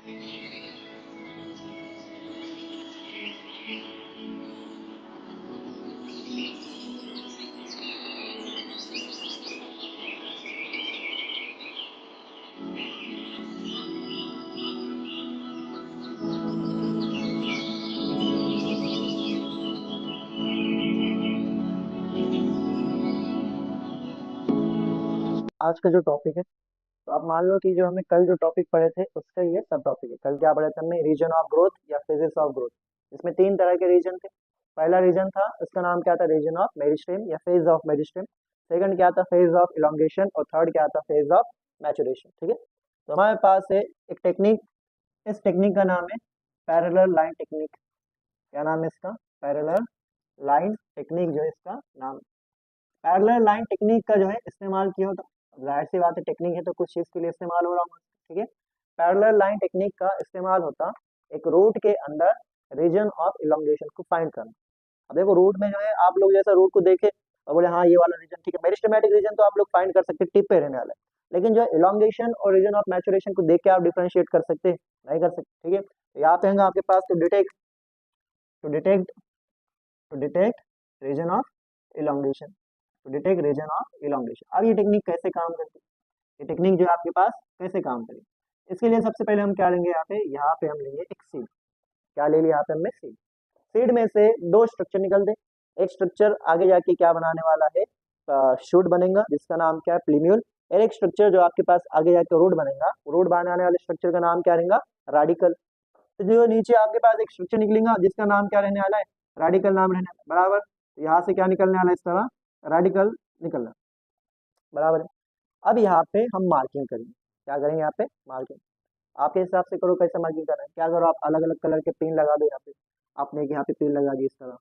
आज का जो टॉपिक है, तो आप मान लो कि जो हमें कल जो टॉपिक पढ़े थे उसका ये सब टॉपिक है। कल क्या पढ़े थे हमने? रीजन ऑफ ग्रोथ या फेजेस ऑफ ग्रोथ। इसमें तीन तरह के रीजन थे। पहला रीजन था, उसका नाम क्या था? रीजन ऑफ मेरिस्टेम या फेज ऑफ मेरिस्टेम। सेकंड क्या था? Phase of elongation. और थर्ड क्या था? Phase of maturation. ठीक है, तो हमारे पास है एक टेक्निक। इस टेक्निक का नाम है पैरेलल लाइन टेक्निक। क्या नाम है इसका? पैरेलल लाइन टेक्निक जो है इसका नाम। पैरेलल लाइन टेक्निक का जो है इस्तेमाल किया होता, अब जाहिर सी बात है टेक्निक है तो कुछ चीज के लिए इस्तेमाल हो रहा होगा। ठीक है, पैरेलल लाइन टेक्निक का इस्तेमाल होता एक रूट के अंदर रीजन ऑफ इलोंगेशन को फाइंड करना। अब देखो रूट में जो है, आप लोग जैसा रूट को देखे और बोले हाँ ये वाला रीजन ठीक है, मेरिस्टेमेटिक रीजन तो आप लोग फाइंड कर सकते टिप पे रहने वाला है, लेकिन जो इलोंगेशन और रीजन ऑफ मैचुरेशन को देख के आप डिफरेंशिएट कर सकते हैं? नहीं कर सकते। ठीक है, तो यहाँ पे होगा आपके पास to detect, to detect to detect region of elongation, to detect region of elongation. अब ये टेक्निक कैसे काम करती है? ये टेक्निक जो है आपके पास कैसे काम करेगी? इसके लिए सबसे पहले हम क्या लेंगे? यहाँ पे हम लेंगे एक सीड। क्या ले लिया यहाँ पे हमने? सीड। सीड में से दो स्ट्रक्चर निकलते। एक स्ट्रक्चर आगे जाके क्या बनाने वाला है? शूट बनेगा जिसका नाम क्या है? प्लीम्यूल। और एक स्ट्रक्चर जो आपके पास आगे जाके रूट बनेगा, रूट बनाने वाले स्ट्रक्चर का नाम क्या रहेगा? रेडिकल। तो जो नीचे आपके पास एक स्ट्रक्चर निकलेगा जिसका नाम क्या रहने वाला है? रेडिकल नाम रहने वाला है, बराबर। तो यहाँ से क्या निकलने वाला है? इस तरह रेडिकल निकलना, बराबर है। अब यहाँ पे हम मार्किंग करेंगे। क्या करेंगे? यहाँ पे मार्किंग। आपके हिसाब से करो कैसे मार्किंग करना है। क्या करो, आप अलग अलग कलर के पिन लगा दो यहाँ पे। आपने एक यहाँ पे पिन लगा दी इस तरह,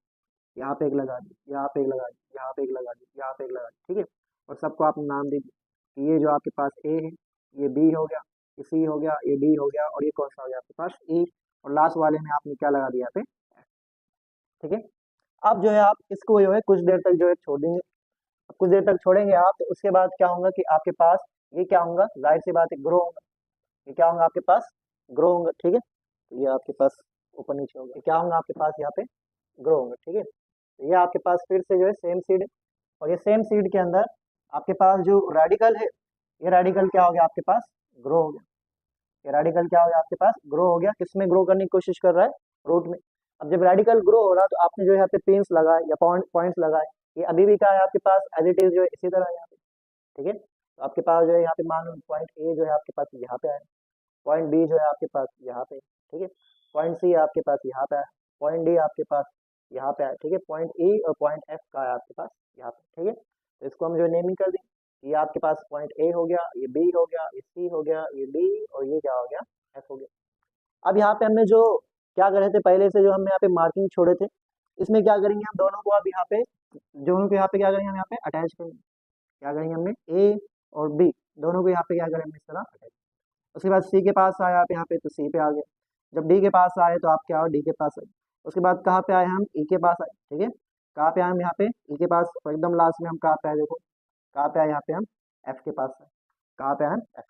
यहाँ पे एक लगा दी, यहाँ पे एक लगा दी, यहाँ पे एक लगा दी, यहाँ पे एक लगा दी। ठीक है, और सबको आपने नाम दे दिया कि ये जो आपके पास ए है, ये बी हो गया, ये सी हो गया, ये डी हो गया, और ये कौन सा हो गया आपके पास? ई। और लास्ट वाले में आपने क्या लगा दिया यहाँ पे? ठीक है, अब जो है आप इसको जो है कुछ देर तक जो है छोड़ देंगे। अब कुछ देर तक छोड़ेंगे आप, तो उसके बाद क्या होगा कि आपके पास ये क्या होगा? जाहिर सी बात है ग्रो होगा। ये क्या होगा आपके पास? ग्रो होगा। ठीक है, तो ये आपके पास ऊपर नीचे होगा। ये क्या होगा आपके पास? यहाँ पे ग्रो होगा। ठीक है, तो ये आपके पास फिर से जो है सेम सीड है। और ये सेम सीड के अंदर आपके पास जो रेडिकल है, ये रेडिकल क्या हो गया आपके पास? ग्रो हो गया। ये रेडिकल क्या हो गया आपके पास? ग्रो हो गया। किसमें ग्रो करने की कोशिश कर रहा है? रूट में। अब जब रेडिकल ग्रो हो रहा तो आपने जो यहाँ पे पिंस लगाए या पॉइंट्स लगाए, ये अभी भी क्या है आपके पास? एज इट इज जो है इसी तरह है यहाँ पे। ठीक है, तो आपके पास जो है यहाँ पे मान लो पॉइंट ए जो है आपके पास यहाँ पे आया, पॉइंट बी जो है आपके पास यहाँ पे। ठीक है, पॉइंट सी आपके पास यहाँ पे आया, पॉइंट डी आपके पास यहाँ पे आया। ठीक है, पॉइंट ई और पॉइंट एफ का है आपके पास यहाँ पे। ठीक है, तो इसको हम जो नेमिंग कर दें, ये आपके पास पॉइंट ए हो गया, ये बी हो गया, ये सी हो गया, ये डी, और ये क्या हो गया? एफ हो गया। अब यहाँ पे हमने जो क्या करे थे पहले से, जो हमने यहाँ पे मार्किंग छोड़े थे, इसमें क्या करेंगे हम? दोनों को अब यहाँ पे, दोनों को यहाँ पे क्या करेंगे हम? यहाँ पे अटैच करेंगे। क्या करेंगे हमने? ए और बी दोनों को यहाँ पे क्या करेंगे? इस तरह अटैच। उसके बाद सी के पास आया आप यहाँ पे, तो सी पे आ गया। जब डी के पास आए तो आप क्या हो? डी के पास आए। उसके बाद कहाँ पे आए हम? ई के पास आए। ठीक है, कहाँ पे आए हम? यहाँ पे ई के पास। और एकदम लास्ट में हम कहाँ पे आए? देखो कहाँ पे आए? यहाँ पे हम एफ के पास आए। कहाँ पे आए हम? एफ।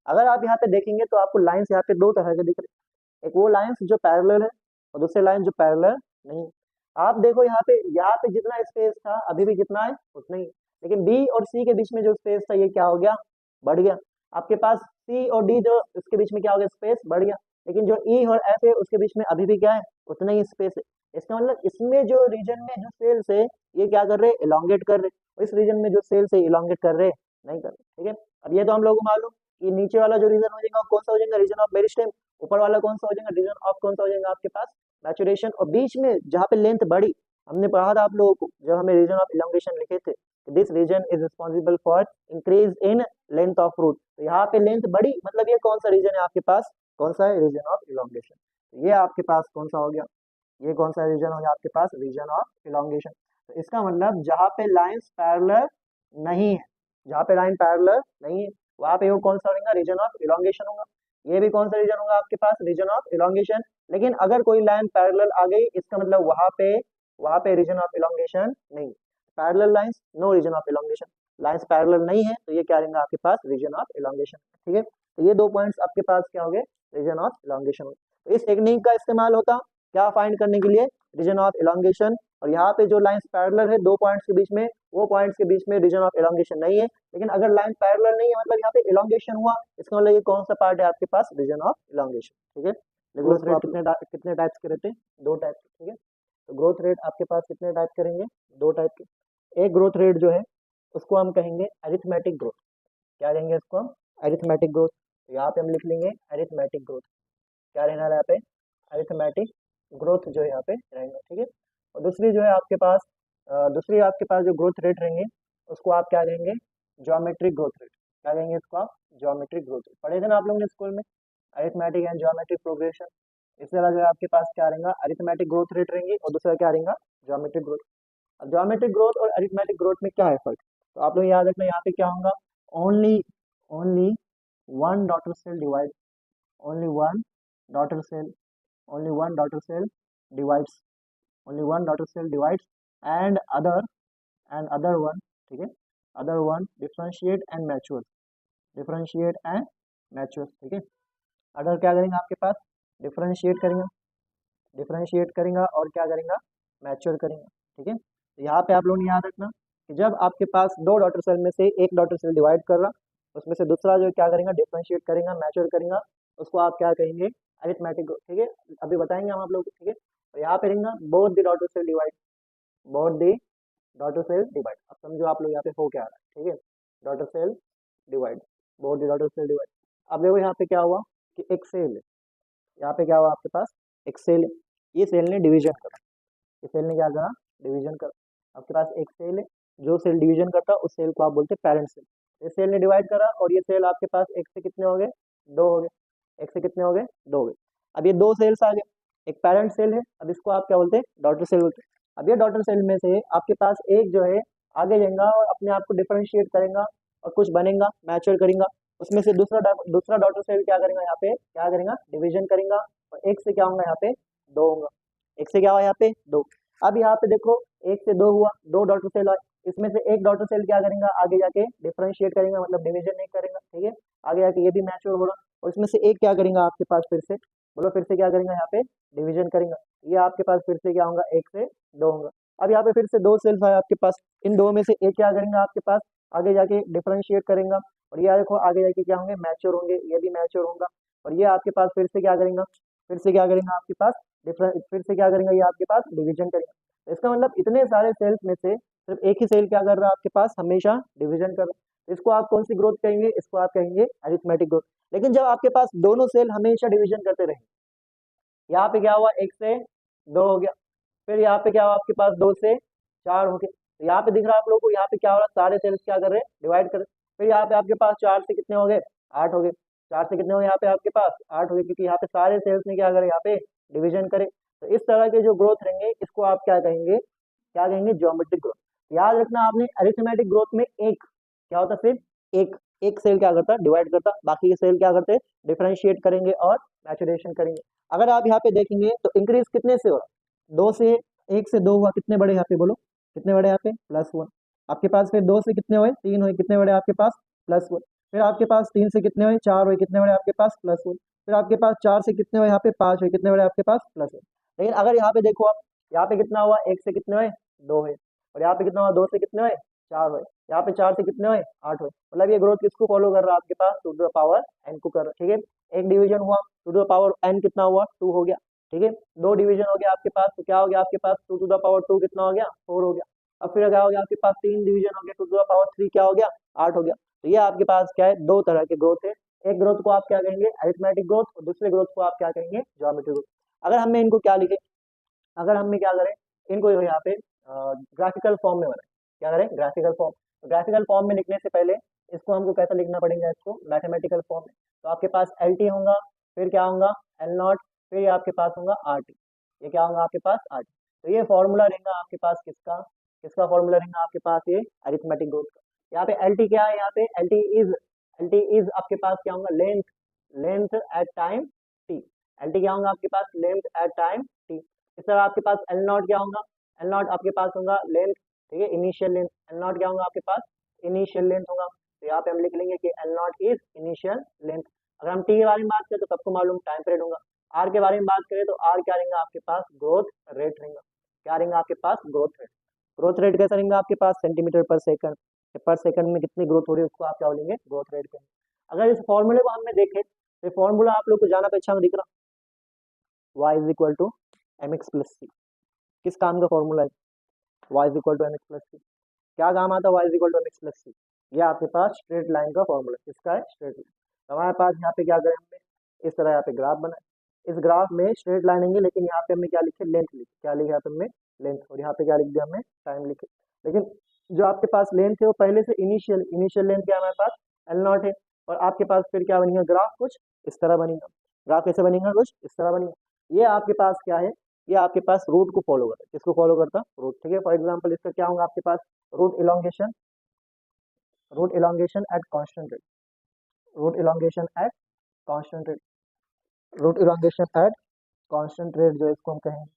अगर आप यहाँ पे देखेंगे तो आपको लाइन्स यहाँ पे दो तरह के दिख रहे हैं। एक वो लाइन्स जो पैरेलल है, और दूसरे लाइन जो पैरेलल नहीं है। आप देखो यहाँ पे जितना स्पेस था अभी भी कितना है? उतना ही है। लेकिन बी और सी के बीच में जो स्पेस था ये क्या हो गया? बढ़ गया। आपके पास सी और डी जो उसके बीच में क्या हो गया? स्पेस बढ़ गया। लेकिन जो ई और एफ है उसके बीच में अभी भी क्या है? उतना ही स्पेस है। इसका मतलब इसमें जो रीजन में जो सेल्स है ये क्या कर रहे हैं? इलोंगेट कर रहे हैं। और इस रीजन में जो सेल्स है इलोंगेट कर रहे हैं नहीं कर रहे। ठीक है, अब ये तो हम लोगों को मालूम कि नीचे वाला जो रीजन हो जाएगा वो कौन सा हो जाएगा? Region of meristem. ऊपर वाला कौन सा हो जाएगा? रीजन ऑफ कौन सा हो जाएगा आपके पास? मैचुरेशन। और बीच में जहाँ पे लेंथ बढ़ी, हमने पढ़ा था आप लोगों को जब हमें रीजन ऑफ इलोंगेशन लिखे थे, this region is responsible for increase in length of root. तो यहाँ पे लेंथ बढ़ी, मतलब ये कौन सा रीजन है आपके पास? कौन सा है? Region of elongation. तो ये आपके पास कौन सा हो गया? ये कौन सा रीजन हो गया आपके पास? Reason of elongation. तो इसका मतलब जहाँ पे लाइंस पैरेलल नहीं है, जहाँ पे लाइन पैरेलल नहीं है वहां पे वो कौन सा होगा? रीजन ऑफ इलोंगेशन होगा। ये भी कौन सा रीजन होगा आपके पास? Reason of elongation. लेकिन अगर कोई लाइन पैरेलल आ गई इसका मतलब वहां पे रीजन ऑफ इलोंगेशन नहीं। Parallel lines no region of elongation. Lines parallel नहीं है, तो ये क्या रहेगा आपके पास, रीजन ऑफ इलॉन्गेशन। ठीक है, तो ये 2 पॉइंट्स आपके पास क्या हो गए, रीजन ऑफ इलॉन्गेशन। तो इस टेक्निक का इस्तेमाल होता क्या फाइंड करने के लिए, रीजन ऑफ इलॉन्गेशन। और यहाँ पे जो लाइंस पैरेलल है 2 पॉइंट्स के बीच में, वो पॉइंट्स के बीच में रीजन ऑफ इलॉन्गेशन नहीं है। लेकिन अगर लाइन पैरेलल नहीं है मतलब यहाँ पे इलॉन्गेशन हुआ, इसका मतलब ये कौन सा पार्ट है आपके पास, रीजन ऑफ इलॉन्गेशन। ठीक है, ग्रोथ रेट कितने टाइप्स के रहते हैं, 2 टाइप के। ठीक है, तो ग्रोथ रेट आपके पास कितने टाइप करेंगे, 2 टाइप के। एक ग्रोथ रेट जो है उसको हम कहेंगे अरिथमेटिक ग्रोथ। क्या कहेंगे इसको हम, अरिथमेटिक ग्रोथ। तो यहाँ पे हम लिख लेंगे अरिथमेटिक ग्रोथ। क्या रहना है यहाँ पे, अरिथमेटिक ग्रोथ जो है यहाँ पे रहेगा। ठीक है, और दूसरी जो है आपके पास दूसरी आपके पास जो ग्रोथ रेट रहेंगे उसको आप क्या कहेंगे, ज्योमेट्रिक ग्रोथ रेट। क्या कहेंगे इसको आप, ज्योमेट्रिक ग्रोथ रेट। पढ़े थे ना आप लोगों ने स्कूल में, अरिथमेटिक एंड ज्योमेट्रिक प्रोग्रेशन। इस तरह जो है आपके पास क्या रहेगा, अरिथमेटिक ग्रोथ रेट रहेंगी और दूसरा क्या रहेगा, ज्योमेट्रिक ग्रोथ। अब ज्योमेट्रिक ग्रोथ और अरिथमेटिक ग्रोथ में क्या है फर्क, तो आप लोग याद रखना यहाँ पे क्या होगा, only only one daughter cell divide, only one daughter cell, only one daughter cell divides, only one daughter cell divides and other one. ठीक है, other one differentiate and mature, differentiate and mature. ठीक है, other क्या करेंगे आपके पास, differentiate करेंगे, differentiate करेंगे और क्या करेंगे, मैच्योर करेंगे। ठीक है, तो यहाँ पे आप लोगों ने याद रखना कि जब आपके पास 2 डॉटर सेल में से एक डॉटर सेल डिवाइड कर रहा, उसमें से दूसरा जो क्या करेंगे, डिफरेंशिएट करेंगे, मैच्योर करेंगे, उसको आप क्या कहेंगे, अरिथमेटिक। ठीक है, अभी बताएंगे हम आप लोग। ठीक है, और यहाँ पे रहेंगे both the daughter cell divide, both the daughter cell divide. अब समझो आप लोग यहाँ पे हो क्या रहा है। ठीक है, daughter cell divide, both the daughter cell divide. अब देखो यहाँ पे क्या हुआ कि एक सेल है, यहाँ पे क्या हुआ आपके पास, एक सेल है, ये सेल ने डिवीजन करा, इस सेल ने क्या करा, डिवीजन करा। आपके पास एक सेल है, जो सेल डिवीजन करता है उस सेल को आप बोलते हैं पेरेंट सेल। इस सेल ने डिवाइड करा और ये सेल आपके पास एक से कितने हो गए, 2 हो गए, एक से कितने हो गए, 2 हो गए। अब ये 2 सेल्स आ गए, एक पेरेंट सेल है, अब इसको आप क्या बोलते हैं, डॉटर सेल बोलते हैं। अब ये डॉटर सेल में से आपके पास एक जो है आगे जाएगा और अपने आप को डिफरेंशिएट करेगा और कुछ बनेगा, मैच्योर करेगा। उसमें से दूसरा डॉटर सेल क्या करेगा, यहाँ पे क्या करेगा, डिवीजन करेगा और एक से क्या होगा, यहाँ पे 2 होगा, एक से क्या हुआ, यहाँ पे 2। अब यहाँ पे देखो 1 से 2 हुआ, 2 डॉटर सेल आए, इसमें से एक डॉटर सेल क्या करेगा, आगे जाके डिफरेंशिएट करेगा, मतलब डिवीजन नहीं करेगा। ठीक है, आगे जाके ये भी मैच्योर होगा और इसमें से एक क्या करेगा आपके पास, फिर से बोलो, फिर से क्या करेगा, यहाँ पे डिवीजन करेगा। ये आपके पास फिर से क्या होगा, 1 से 2 होगा। अब यहाँ पे फिर से 2 सेल्स आए आपके पास, इन 2 में से एक क्या करेंगे आपके पास, आगे जाके डिफरेंशिएट करेगा और ये देखो आगे जाके क्या होंगे, मैच्योर होंगे, ये भी मैच्योर होगा। और ये आपके पास फिर से क्या करेगा, फिर से क्या करेगा आपके पास, फिर से क्या करेंगे, ये आपके पास डिवीजन करेंगे। तो इसका मतलब इतने सारे सेल्स में से सिर्फ एक ही सेल क्या कर रहा है आपके पास, हमेशा डिवीजन कर रहा है। इसको आप कौन सी ग्रोथ कहेंगे, इसको आप कहेंगे अरिथमेटिक ग्रोथ। लेकिन जब आपके पास दोनों सेल हमेशा डिवीजन करते रहे, यहाँ पे क्या हुआ, 1 से 2 हो गया, फिर यहाँ पे क्या हुआ आपके पास, 2 से 4 हो गया। तो यहाँ पे दिख रहा है आप लोगों को, यहाँ पे क्या हो रहा है, सारे सेल्स क्या कर रहे हैं, डिवाइड कर रहे हैं। फिर यहाँ पे आपके पास 4 से कितने हो गए, 8 हो गए, 4 से कितने हो गए, यहाँ पे आपके पास 8 हो गए, क्योंकि यहाँ पे सारे सेल्स ने क्या करे, यहाँ पे डिवीजन करे। तो इस तरह के जो ग्रोथ रहेंगे इसको आप क्या कहेंगे, क्या कहेंगे, ज्योमेट्रिक ग्रोथ। याद रखना आपने, अरिथमेटिक ग्रोथ में एक क्या होता, सिर्फ एक एक सेल क्या करता, डिवाइड करता, बाकी के सेल क्या करते, डिफरेंशिएट करेंगे और मैचुरेशन करेंगे। अगर आप यहाँ पे देखेंगे तो इंक्रीज कितने से हो रहा, 2 से, 1 से 2 हुआ, कितने बड़े यहाँ पे बोलो, कितने बड़े यहाँ पे, +1। आपके पास फिर 2 से कितने हुए, 3 हुए, कितने बड़े आपके पास, +1। फिर आपके पास 3 से कितने हुए, 4 हुए, कितने बड़े आपके पास, +1। फिर आपके पास 4 से कितने हुए, यहाँ पे 5 हुए, कितने बड़े आपके पास, +1। लेकिन अगर यहाँ पे देखो आप, यहाँ पे कितना हुआ, 1 से कितने हुए, 2 हुए, और यहाँ पे कितना हुआ, 2 से कितने हुए, 4 हुए, यहाँ पे 4 से कितने हुए, 8 हुए। मतलब ये ग्रोथ किसको फॉलो कर रहा है आपके पास, 2 टू द पावर n को कर रहा है। ठीक है, एक डिवीजन हुआ, 2 टू द पावर n कितना हुआ, 2 हो गया। ठीक है, 2 डिवीजन हो गया आपके पास, तो क्या हो गया आपके पास, 2 टू द पावर 2 कितना हो गया, 4 हो गया। अब फिर क्या हो गया आपके पास, 3 डिवीजन हो गया, 2 टू द पावर 3 क्या हो गया, 8 हो गया। तो ये आपके पास क्या है, 2 तरह के ग्रोथ है। एक ग्रोथ को आप क्या कहेंगे, अरिथमेटिक ग्रोथ, और दूसरे ग्रोथ को आप क्या कहेंगे, ज्योमेट्रिक ग्रोथ। अगर हमें इनको क्या लिखे, अगर हम क्या करें, इनको यहाँ पे ग्राफिकल फॉर्म में बनाए, क्या करें, ग्राफिकल फॉर्म। ग्राफिकल फॉर्म में लिखने से पहले इसको हमको कैसा लिखना पड़ेगा, इसको मैथमेटिकल फॉर्म में। तो आपके पास एल टी होगा, फिर क्या होगा, एल नॉट, फिर ये आपके पास होगा आर टी, ये क्या होगा आपके पास, आर टी। तो ये फॉर्मूला रहेगा आपके पास किसका, किसका फॉर्मूला रहेगा आपके पास, ये अरिथमेटिक ग्रोथ का। यहाँ पे एल टी क्या है, यहाँ पे एल टी इज आपके पास क्या होगा, length, length at time T. L T क्या होगा आपके पास, लेंथ एट टाइम टी। इस तरह आपके पास एल नॉट क्या होगा, एल नॉट आपके पास होगा लेंथ, ठीक है, इनिशियल लेंथ। एल नॉट क्या होगा आपके पास, इनिशियल लेंथ होगा, तो यहाँ पे हम लिख लेंगे कि L not is initial length. अगर हम टी के बारे में बात करें तो सबको मालूम टाइम पीरियड होगा। आर के बारे में बात करें तो आर क्या रहेगा आपके पास, ग्रोथ रेट रहेगा। क्या रहेगा आपके पास, ग्रोथ रेट। ग्रोथ रेट कैसा रहेगा आपके पास, सेंटीमीटर पर सेकंड में कितनी ग्रोथ हो रही है उसको आप क्या बोलेंगे, ग्रोथ रेट कहेंगे। अगर इस फॉर्मूले को हमने देखे तो फॉर्मूला आप लोग को जाना पहचान दिख रहा, y is equal to M X plus C. किस काम का फॉर्मूला है, y is equal to M X plus C. क्या काम आता है y is equal to M X plus C, ये आपके पास स्ट्रेट लाइन का फॉर्मूला किसका है, स्ट्रेट लाइन। तो हमारे पास यहाँ पे क्या करें हमने, इस तरह यहाँ पे ग्राफ बनाए, इस ग्राफ में स्ट्रेट लाइन है, लेकिन यहाँ पे हमने क्या लिखे, लेंथ लिखी। क्या लिखा यहाँ पे हमने, लेंथ, और यहाँ पे क्या लिख दिया हमने, टाइम लिखे। लेकिन जो आपके पास लेंथ है वो पहले से इनिशियल लेंथ क्या है हमारे पास, एल नॉट है। और आपके पास फिर क्या बनेगा, ग्राफ कुछ इस तरह बनेगा। ग्राफ कैसे बनेगा, कुछ इस तरह बनेगा। ये आपके पास क्या है, ये आपके पास रूट को फॉलो करता है। किसको फॉलो करता, रूट, ठीक है। फॉर एग्जाम्पल इसका क्या होगा आपके पास, root elongation at constant rate, root elongation at constant rate, root elongation at constant rate जो इसको हम कहेंगे,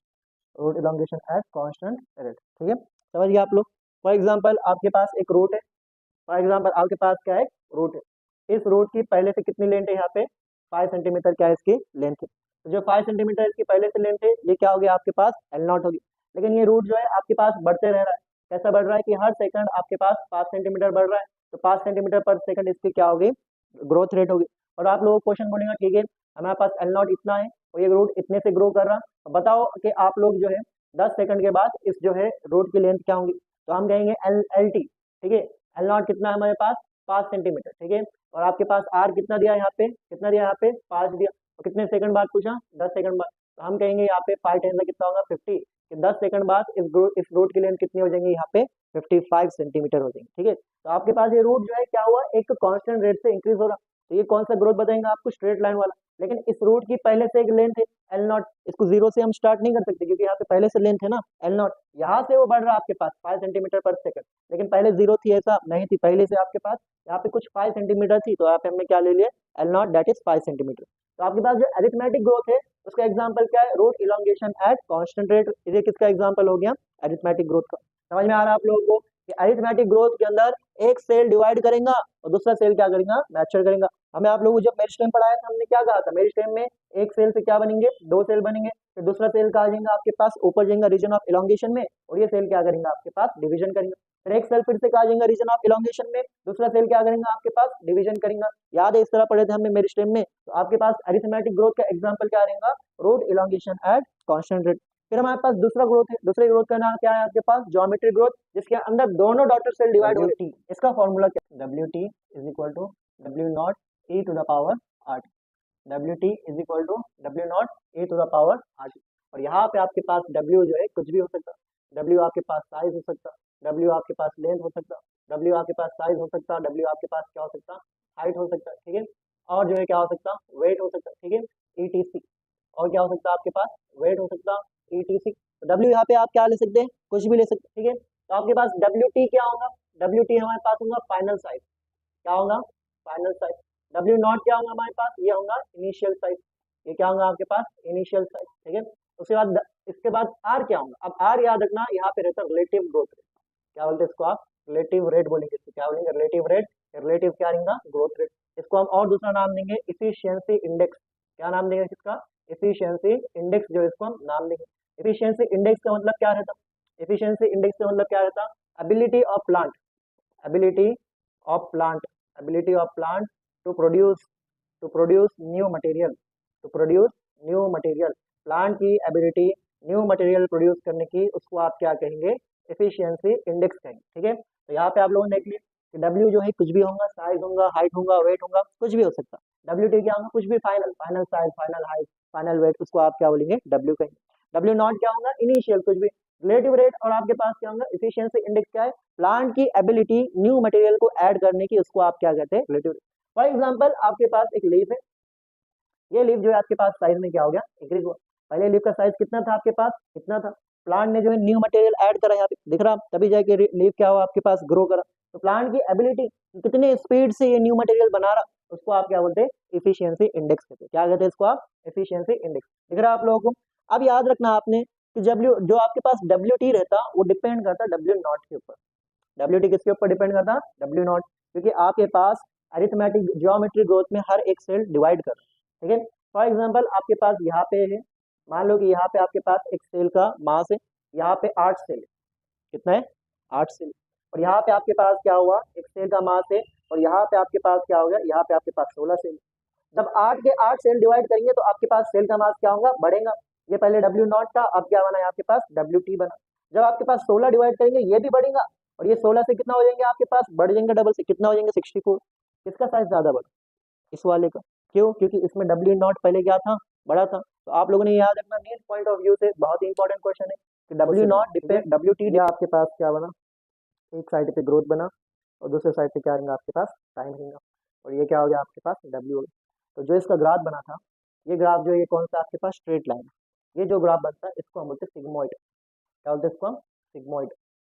root elongation at constant rate, ठीक है। समझ गए आप लोग। फॉर एग्जांपल आपके पास एक रूट है, फॉर एग्जांपल आपके पास क्या है, रूट है। इस रूट की पहले से कितनी लेंथ है, यहाँ पे 5 सेंटीमीटर क्या है इसकी लेंथ है। तो जो 5 सेंटीमीटर इसकी पहले से लेंथ है ये क्या हो गया आपके पास, एल नॉट होगी। लेकिन ये रूट जो है आपके पास बढ़ते रह रहा है। कैसा बढ़ रहा है कि हर सेकंड आपके पास 5 सेंटीमीटर बढ़ रहा है, तो 5 सेंटीमीटर पर सेकंड इसकी क्या होगी, ग्रोथ रेट होगी। और आप लोगों को क्वेश्चन बोलेगा ठीक है हमारे पास एल नॉट इतना है और ये रूट इतने से ग्रो कर रहा, तो बताओ कि आप लोग जो है 10 सेकंड के बाद इस जो है रूट की लेंथ क्या होगी, तो हम कहेंगे एल टी, ठीक है। एल नॉट कितना है हमारे पास, 5 सेंटीमीटर, ठीक है। और आपके पास आर कितना दिया यहाँ पे, कितना दिया यहाँ पे, 5 दिया। और कितने सेकंड बाद पूछा, 10 सेकंड बाद, तो हम कहेंगे यहाँ पे 5 10 कितना होगा, 50, कि 10 सेकंड बाद इस रूट की लेंथ कितनी हो जाएंगी, यहाँ पे 55 सेंटीमीटर हो जाएंगे, ठीक है। तो आपके पास ये रूट जो है क्या हुआ, एक कांस्टेंट रेट से इंक्रीज हो रहा। तो ये कौन सा ग्रोथ बताएंगे आपको, स्ट्रेट लाइन वाला। लेकिन इस रूट की पहले से एक लेंथ है एल नॉट, इसको जीरो से हम स्टार्ट नहीं कर सकते क्योंकि यहाँ पे पहले से लेंथ है ना एल नॉट। यहाँ से वो बढ़ रहा है आपके पास 5 सेंटीमीटर पर सेकंड, लेकिन पहले जीरो थी, ऐसा नहीं थी, पहले से आपके पास यहाँ पे कुछ 5 सेंटीमीटर थी, तो यहाँ पे हमने क्या ले लिया, L not that is 5 centimetre. तो आपके पास जो अरिथमेटिक ग्रोथ है उसका एग्जाम्पल क्या है, root elongation at constant rate. ये किसका एग्जाम्पल हो गया, अरिथमेटिक ग्रोथ का। समझ में आ रहा है आप लोगों को कि अरिथमेटिक ग्रोथ के अंदर एक सेल डिवाइड करेगा और दूसरा सेल क्या करेगा, मैच्योर करेगा। हमें आप लोगों को जब मेरिस्टेम पढ़ाया था हमने क्या कहा था, मेरिस्टेम में एक सेल से क्या बनेंगे, 2 सेल बनेंगे। फिर दूसरा सेल कहा जाएगा आपके पास ऊपर जाएगा रीजन ऑफ इलोंगेशन में, और ये सेल क्या करेंगे आपके पास, डिवीजन करेंगे। फिर एक सेल फिर से कहा जाएगा रीजन ऑफ इलोंगेशन में, दूसरा सेल क्या करेंगे आपके पास, डिवीजन करेंगे। याद है इस तरह पढ़े थे हमने मेरिस्टेम में। तो आपके पास अरिथमेटिक ग्रोथ का एग्जाम्पल क्या रहेगा, root elongation at constant rate. फिर हमारे पास दूसरा ग्रोथ है, दूसरे ग्रोथ का नाम क्या है आपके पास, ज्योमेट्रिक ग्रोथ, जिसके अंदर दोनों डॉटर सेल डिवाइड हो रही है। इसका फॉर्मूला क्या, W T is equal to W not E to the power R T, W T is equal to W not A to the power R T. और यहाँ पे आपके पास डब्ल्यू जो है कुछ भी हो सकता है, डब्ल्यू आपके पास साइज हो सकता है, डब्ल्यू आपके पास लेंथ हो सकता है, डब्ल्यू आपके पास साइज हो सकता है, डब्ल्यू आपके पास क्या हो सकता है, हाइट हो सकता है, ठीक है। और जो है क्या हो सकता है, वेट हो सकता है, ठीक है, ईटीसी। और क्या हो सकता है आपके पास, वेट हो सकता है, ईटीसी। तो डब्ल्यू यहाँ पे आप क्या ले सकते हैं, कुछ भी ले सकते हैं, ठीक है। तो आपके पास डब्ल्यू टी क्या होगा, डब्ल्यू टी हमारे पास होगा फाइनल साइज, क्या होगा, फाइनल साइज। डब्ल्यू नॉट क्या होगा हमारे पास, ये होगा इनिशियल साइज, ये क्या होगा आपके पास, इनिशियल साइज, ठीक है। उसके बाद इसके बाद आर क्या होगा, अब आर याद रखना यहाँ पे रहता है रिलेटिव ग्रोथ रेट। क्या बोलते हैं इसको आप, रिलेटिव रेट बोलेंगे, इसको क्या बोलेंगे, रिलेटिव रेट। रिलेटिव क्या रहेगा, ग्रोथ रेट। इसको हम और दूसरा नाम देंगे इफिशियंसी इंडेक्स। क्या नाम देंगे इसका, इफिशियंसी इंडेक्स, जो इसको हम नाम देंगे। इफिशियंसी इंडेक्स का मतलब क्या रहता, इफिशियंसी इंडेक्स का मतलब क्या रहता, ability of plant, ability of plant, ability of plant to produce new material, to produce new material. Plant की एबिलिटी न्यू मटेरियल प्रोड्यूस करने की, उसको आप क्या कहेंगे, एफिशिएंसी इंडेक्स कहेंगे, ठीक है। तो यहाँ पे आप लोगों ने देख लिया कि डब्ल्यू जो है कुछ भी होगा, साइज होगा, हाइट होगा, वेट होगा, कुछ भी हो सकता है। डब्ल्यू टी क्या होगा, कुछ भी, final size, final height, final wait, उसको आप क्या बोलेंगे, डब्ल्यू कहेंगे। डब्ल्यू नॉट क्या होगा, इनिशियल, कुछ भी। रिलेटिव रेट और आपके पास क्या होगा, एफिशिएंसी इंडेक्स क्या है, प्लांट की एबिलिटी न्यू मटेरियल को ऐड करने की, उसको आप क्या कहते हैं, रिलेटिव रेट। फॉर एग्जाम्पल आपके पास एक लीफ है, ये लीफ जो है आपके पास साइज में क्या हो गया, इंक्रीज हुआ। पहले लीफ का साइज कितना था आपके पास, कितना था, प्लांट ने जो है न्यू मटेरियल ऐड करा, यहाँ पे दिख रहा, तभी जाके लीफ क्या हुआ आपके पास, ग्रो करा। तो प्लांट की एबिलिटी कितने स्पीड से ये न्यू मटेरियल बना रहा, उसको आप क्या बोलते हैं, इफिशियंसी इंडेक्स कहते हैं। क्या कहते हैं इसको आप, इफिशियंसी इंडेक्स। दिख रहा है आप लोगों को। अब याद रखना आपने कि डब्ल्यू जो आपके पास डब्ल्यू टी रहता वो डिपेंड करता डब्ल्यू नॉट के ऊपर। डब्ल्यू टी किसके ऊपर डिपेंड करता है, डब्ल्यू नॉट, क्योंकि आपके पास अरिथमेटिक ज्योमेट्री ग्रोथ में हर एक सेल डिवाइड कर, ठीक है। फॉर एग्जाम्पल आपके पास यहाँ पे है, मान लो कि यहाँ पे आपके पास एक सेल का मास है, यहाँ पे 8 सेल है, कितना है, 8 सेल, और यहाँ पे आपके पास क्या हुआ, एक सेल का मास है, और यहाँ पे आपके पास क्या हो गया, यहाँ पे आपके पास 16 सेल। जब 8 के 8 सेल डिवाइड करेंगे तो आपके पास सेल का मास क्या होगा, बढ़ेगा। ये पहले डब्ल्यू नॉट था, अब क्या बना है आपके पास, डब्ल्यू टी बना। जब आपके पास 16 डिवाइड करेंगे ये भी बढ़ेगा, और ये 16 से कितना हो जाएंगे आपके पास, बढ़ जाएंगे डबल से, कितना हो जाएंगे 64। किसका साइज ज्यादा बढ़ा, इस वाले का, क्यों, क्योंकि इसमें डब्ल्यू नॉट पहले क्या था, बड़ा था। तो आप लोगों ने याद रखना, मेन पॉइंट ऑफ व्यू से बहुत ही इंपॉर्टेंट क्वेश्चन है कि W not depend W T, आपके पास क्या बना, एक साइड पे ग्रोथ बना और दूसरे साइड पे क्या रहेगा आपके पास, टाइम रहेगा, और ये क्या हो गया आपके पास, डब्ल्यू। तो जो इसका ग्राफ बना था, ये ग्राफ जो, ये कौन सा आपके पास, स्ट्रेट लाइन, ये जो ग्राफ बनता है इसको हम बोलते हैं सिग्मोइड। क्या बोलते हैं इसको हम, सिग्मोइड।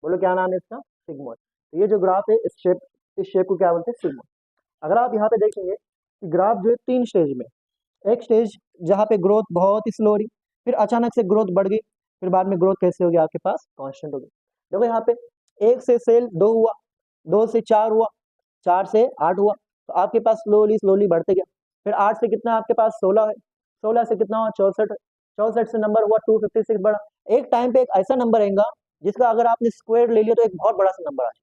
बोलो क्या नाम है इसका, सिग्मोइड। तो ये जो ग्राफ है इस शेप को क्या बोलते हैं, सिग्मोइड। अगर आप यहाँ पे देखेंगे कि ग्राफ जो है 3 स्टेज में, एक स्टेज जहाँ पे ग्रोथ बहुत ही स्लो रही, फिर अचानक से ग्रोथ बढ़ गई, फिर बाद में ग्रोथ कैसे हो गया आपके पास, कांस्टेंट हो गई। देखो यहाँ पे 1 से सेल 2 हुआ, 2 से 4 हुआ, 4 से 8 हुआ, तो आपके पास स्लोली स्लोली बढ़ते गया। फिर 8 से कितना आपके पास 16 है, 16 से कितना हुआ 64, 64 से नंबर हुआ 256 बढ़ा। एक टाइम पे एक ऐसा नंबर आएगा जिसका अगर आपने स्क्वायर ले लिया तो एक बहुत बड़ा सा नंबर आ जाए,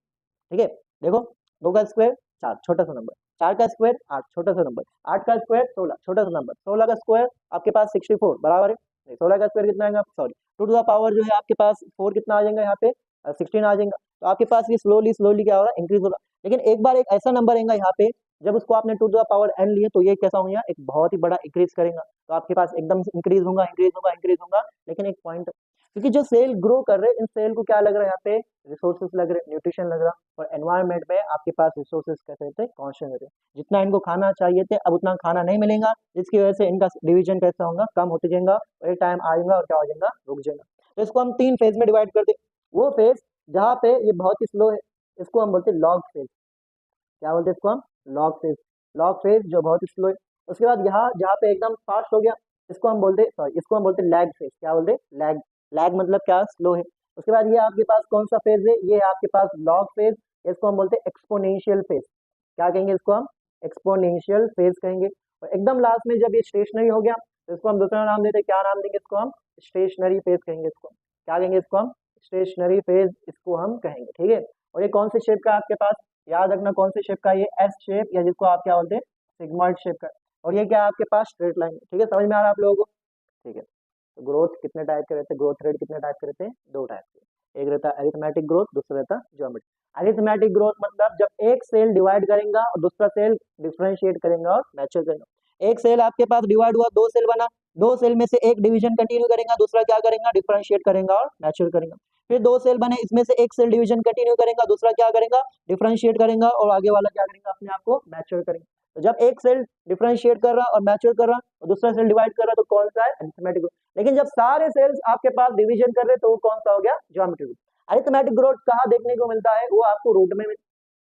ठीक है। देखो 2 का स्क्वायर 4, छोटा सा नंबर, 4 का स्क्वायर 8, छोटा सा नंबर, 8 का स्क्वायर 16, छोटा सा नंबर, 16 का स्क्वायर आपके पास 64 बराबर है, नहीं 16 का स्क्वायर कितना आएगा, सॉरी 2 टू द पावर जो है आपके पास 4 कितना आ जाएगा यहाँ पे, 16 आ जाएगा। तो आपके पास ये स्लोली स्लोली क्या हो रहा है, इंक्रीज हो रहा है। लेकिन एक बार एक ऐसा नंबर आएगा यहाँ पे, जब उसको आपने 2 टू द पावर n लिए तो ये कैसा होगा, एक बहुत ही बड़ा इंक्रीज करेगा। तो आपके पास एकदम से इंक्रीज होगा, इंक्रीज होगा, इंक्रीज होगा। लेकिन एक पॉइंट, क्योंकि जो सेल ग्रो कर रहे हैं इन सेल को क्या लग रहा है, यहाँ पे रिसोर्सेज लग रहे, न्यूट्रिशन लग रहा, और एनवायरनमेंट में आपके पास रिसोर्सेज कैसे थे, कांस्टेंट रहते, जितना इनको खाना चाहिए थे अब उतना खाना नहीं मिलेगा, जिसकी वजह से इनका डिवीजन कैसा होगा, कम होते जाएगा, और एक टाइम आएगा और क्या हो जाएगा, रुक जाएगा। तो इसको हम 3 फेज में डिवाइड कर दे। वो फेज जहाँ पे ये बहुत ही स्लो है इसको हम बोलते हैं लॉग फेज। क्या बोलते हैं इसको हम, लॉग फेज। लॉग फेज जो बहुत ही स्लो है। उसके बाद यहाँ जहाँ पे एकदम फास्ट हो गया इसको हम बोलते, सॉरी इसको हम बोलते लैग फेज। क्या बोलते, लैग, लैग मतलब क्या, स्लो है। उसके बाद ये आपके पास कौन सा फेज है, ये है आपके पास लॉग फेज। इसको हम बोलते हैं एक्सपोनेंशियल फेज। क्या कहेंगे इसको हम, एक्सपोनेंशियल फेज कहेंगे। और एकदम लास्ट में जब ये स्टेशनरी हो गया तो इसको हम दूसरा नाम देते हैं, क्या नाम देंगे इसको हम, स्टेशनरी फेज कहेंगे इसको। क्या कहेंगे इसको हम, स्टेशनरी फेज इसको हम कहेंगे, ठीक है। और ये कौन से शेप का आपके पास, याद रखना कौन से शेप का, ये एस शेप, या जिसको आप क्या बोलते हैं, सिग्मॉइड शेप का। और ये क्या है आपके पास, स्ट्रेट लाइन, ठीक है। समझ में आ रहा है आप लोगों को, ठीक है। तो ग्रोथ कितने टाइप के रहते हैं, ग्रोथ रेट कितने टाइप के रहते हैं, 2 टाइप के। एक रहता है अरिथमेटिक ग्रोथ, दूसरा रहता है ज्योमेट्रिक। अरिथमेटिक ग्रोथ मतलब जब एक सेल डिवाइड करेगा और दूसरा सेल डिफरेंशिएट करेगा और मैच्योर करेगा। एक सेल आपके पास डिवाइड हुआ, 2 सेल बना, 2 सेल में से एक डिवीजन कंटिन्यू करेगा, दूसरा क्या करेगा, डिफरेंशिएट करेगा और मैच्योर करेगा। फिर 2 सेल बने, इसमें से एक सेल डिवीजन कंटिन्यू करेगा, दूसरा क्या करेगा, डिफरेंशिएट करेगा, और आगे वाला क्या करेगा, अपने आप को मैच्योर करेगा। तो जब एक सेल डिफरेंशिएट कर रहा और मैच्योर कर रहा और दूसरा सेल डिवाइड कर रहा तो कौन सा है, अरिथमेटिक ग्रोथ। लेकिन जब सारे सेल्स आपके पास डिवीजन कर रहे तो वो कौन सा हो गया, ज्योमेट्रिक ग्रोथ। अरिथमेटिक ग्रोथ कहाँ देखने को मिलता है, वो आपको रूट में,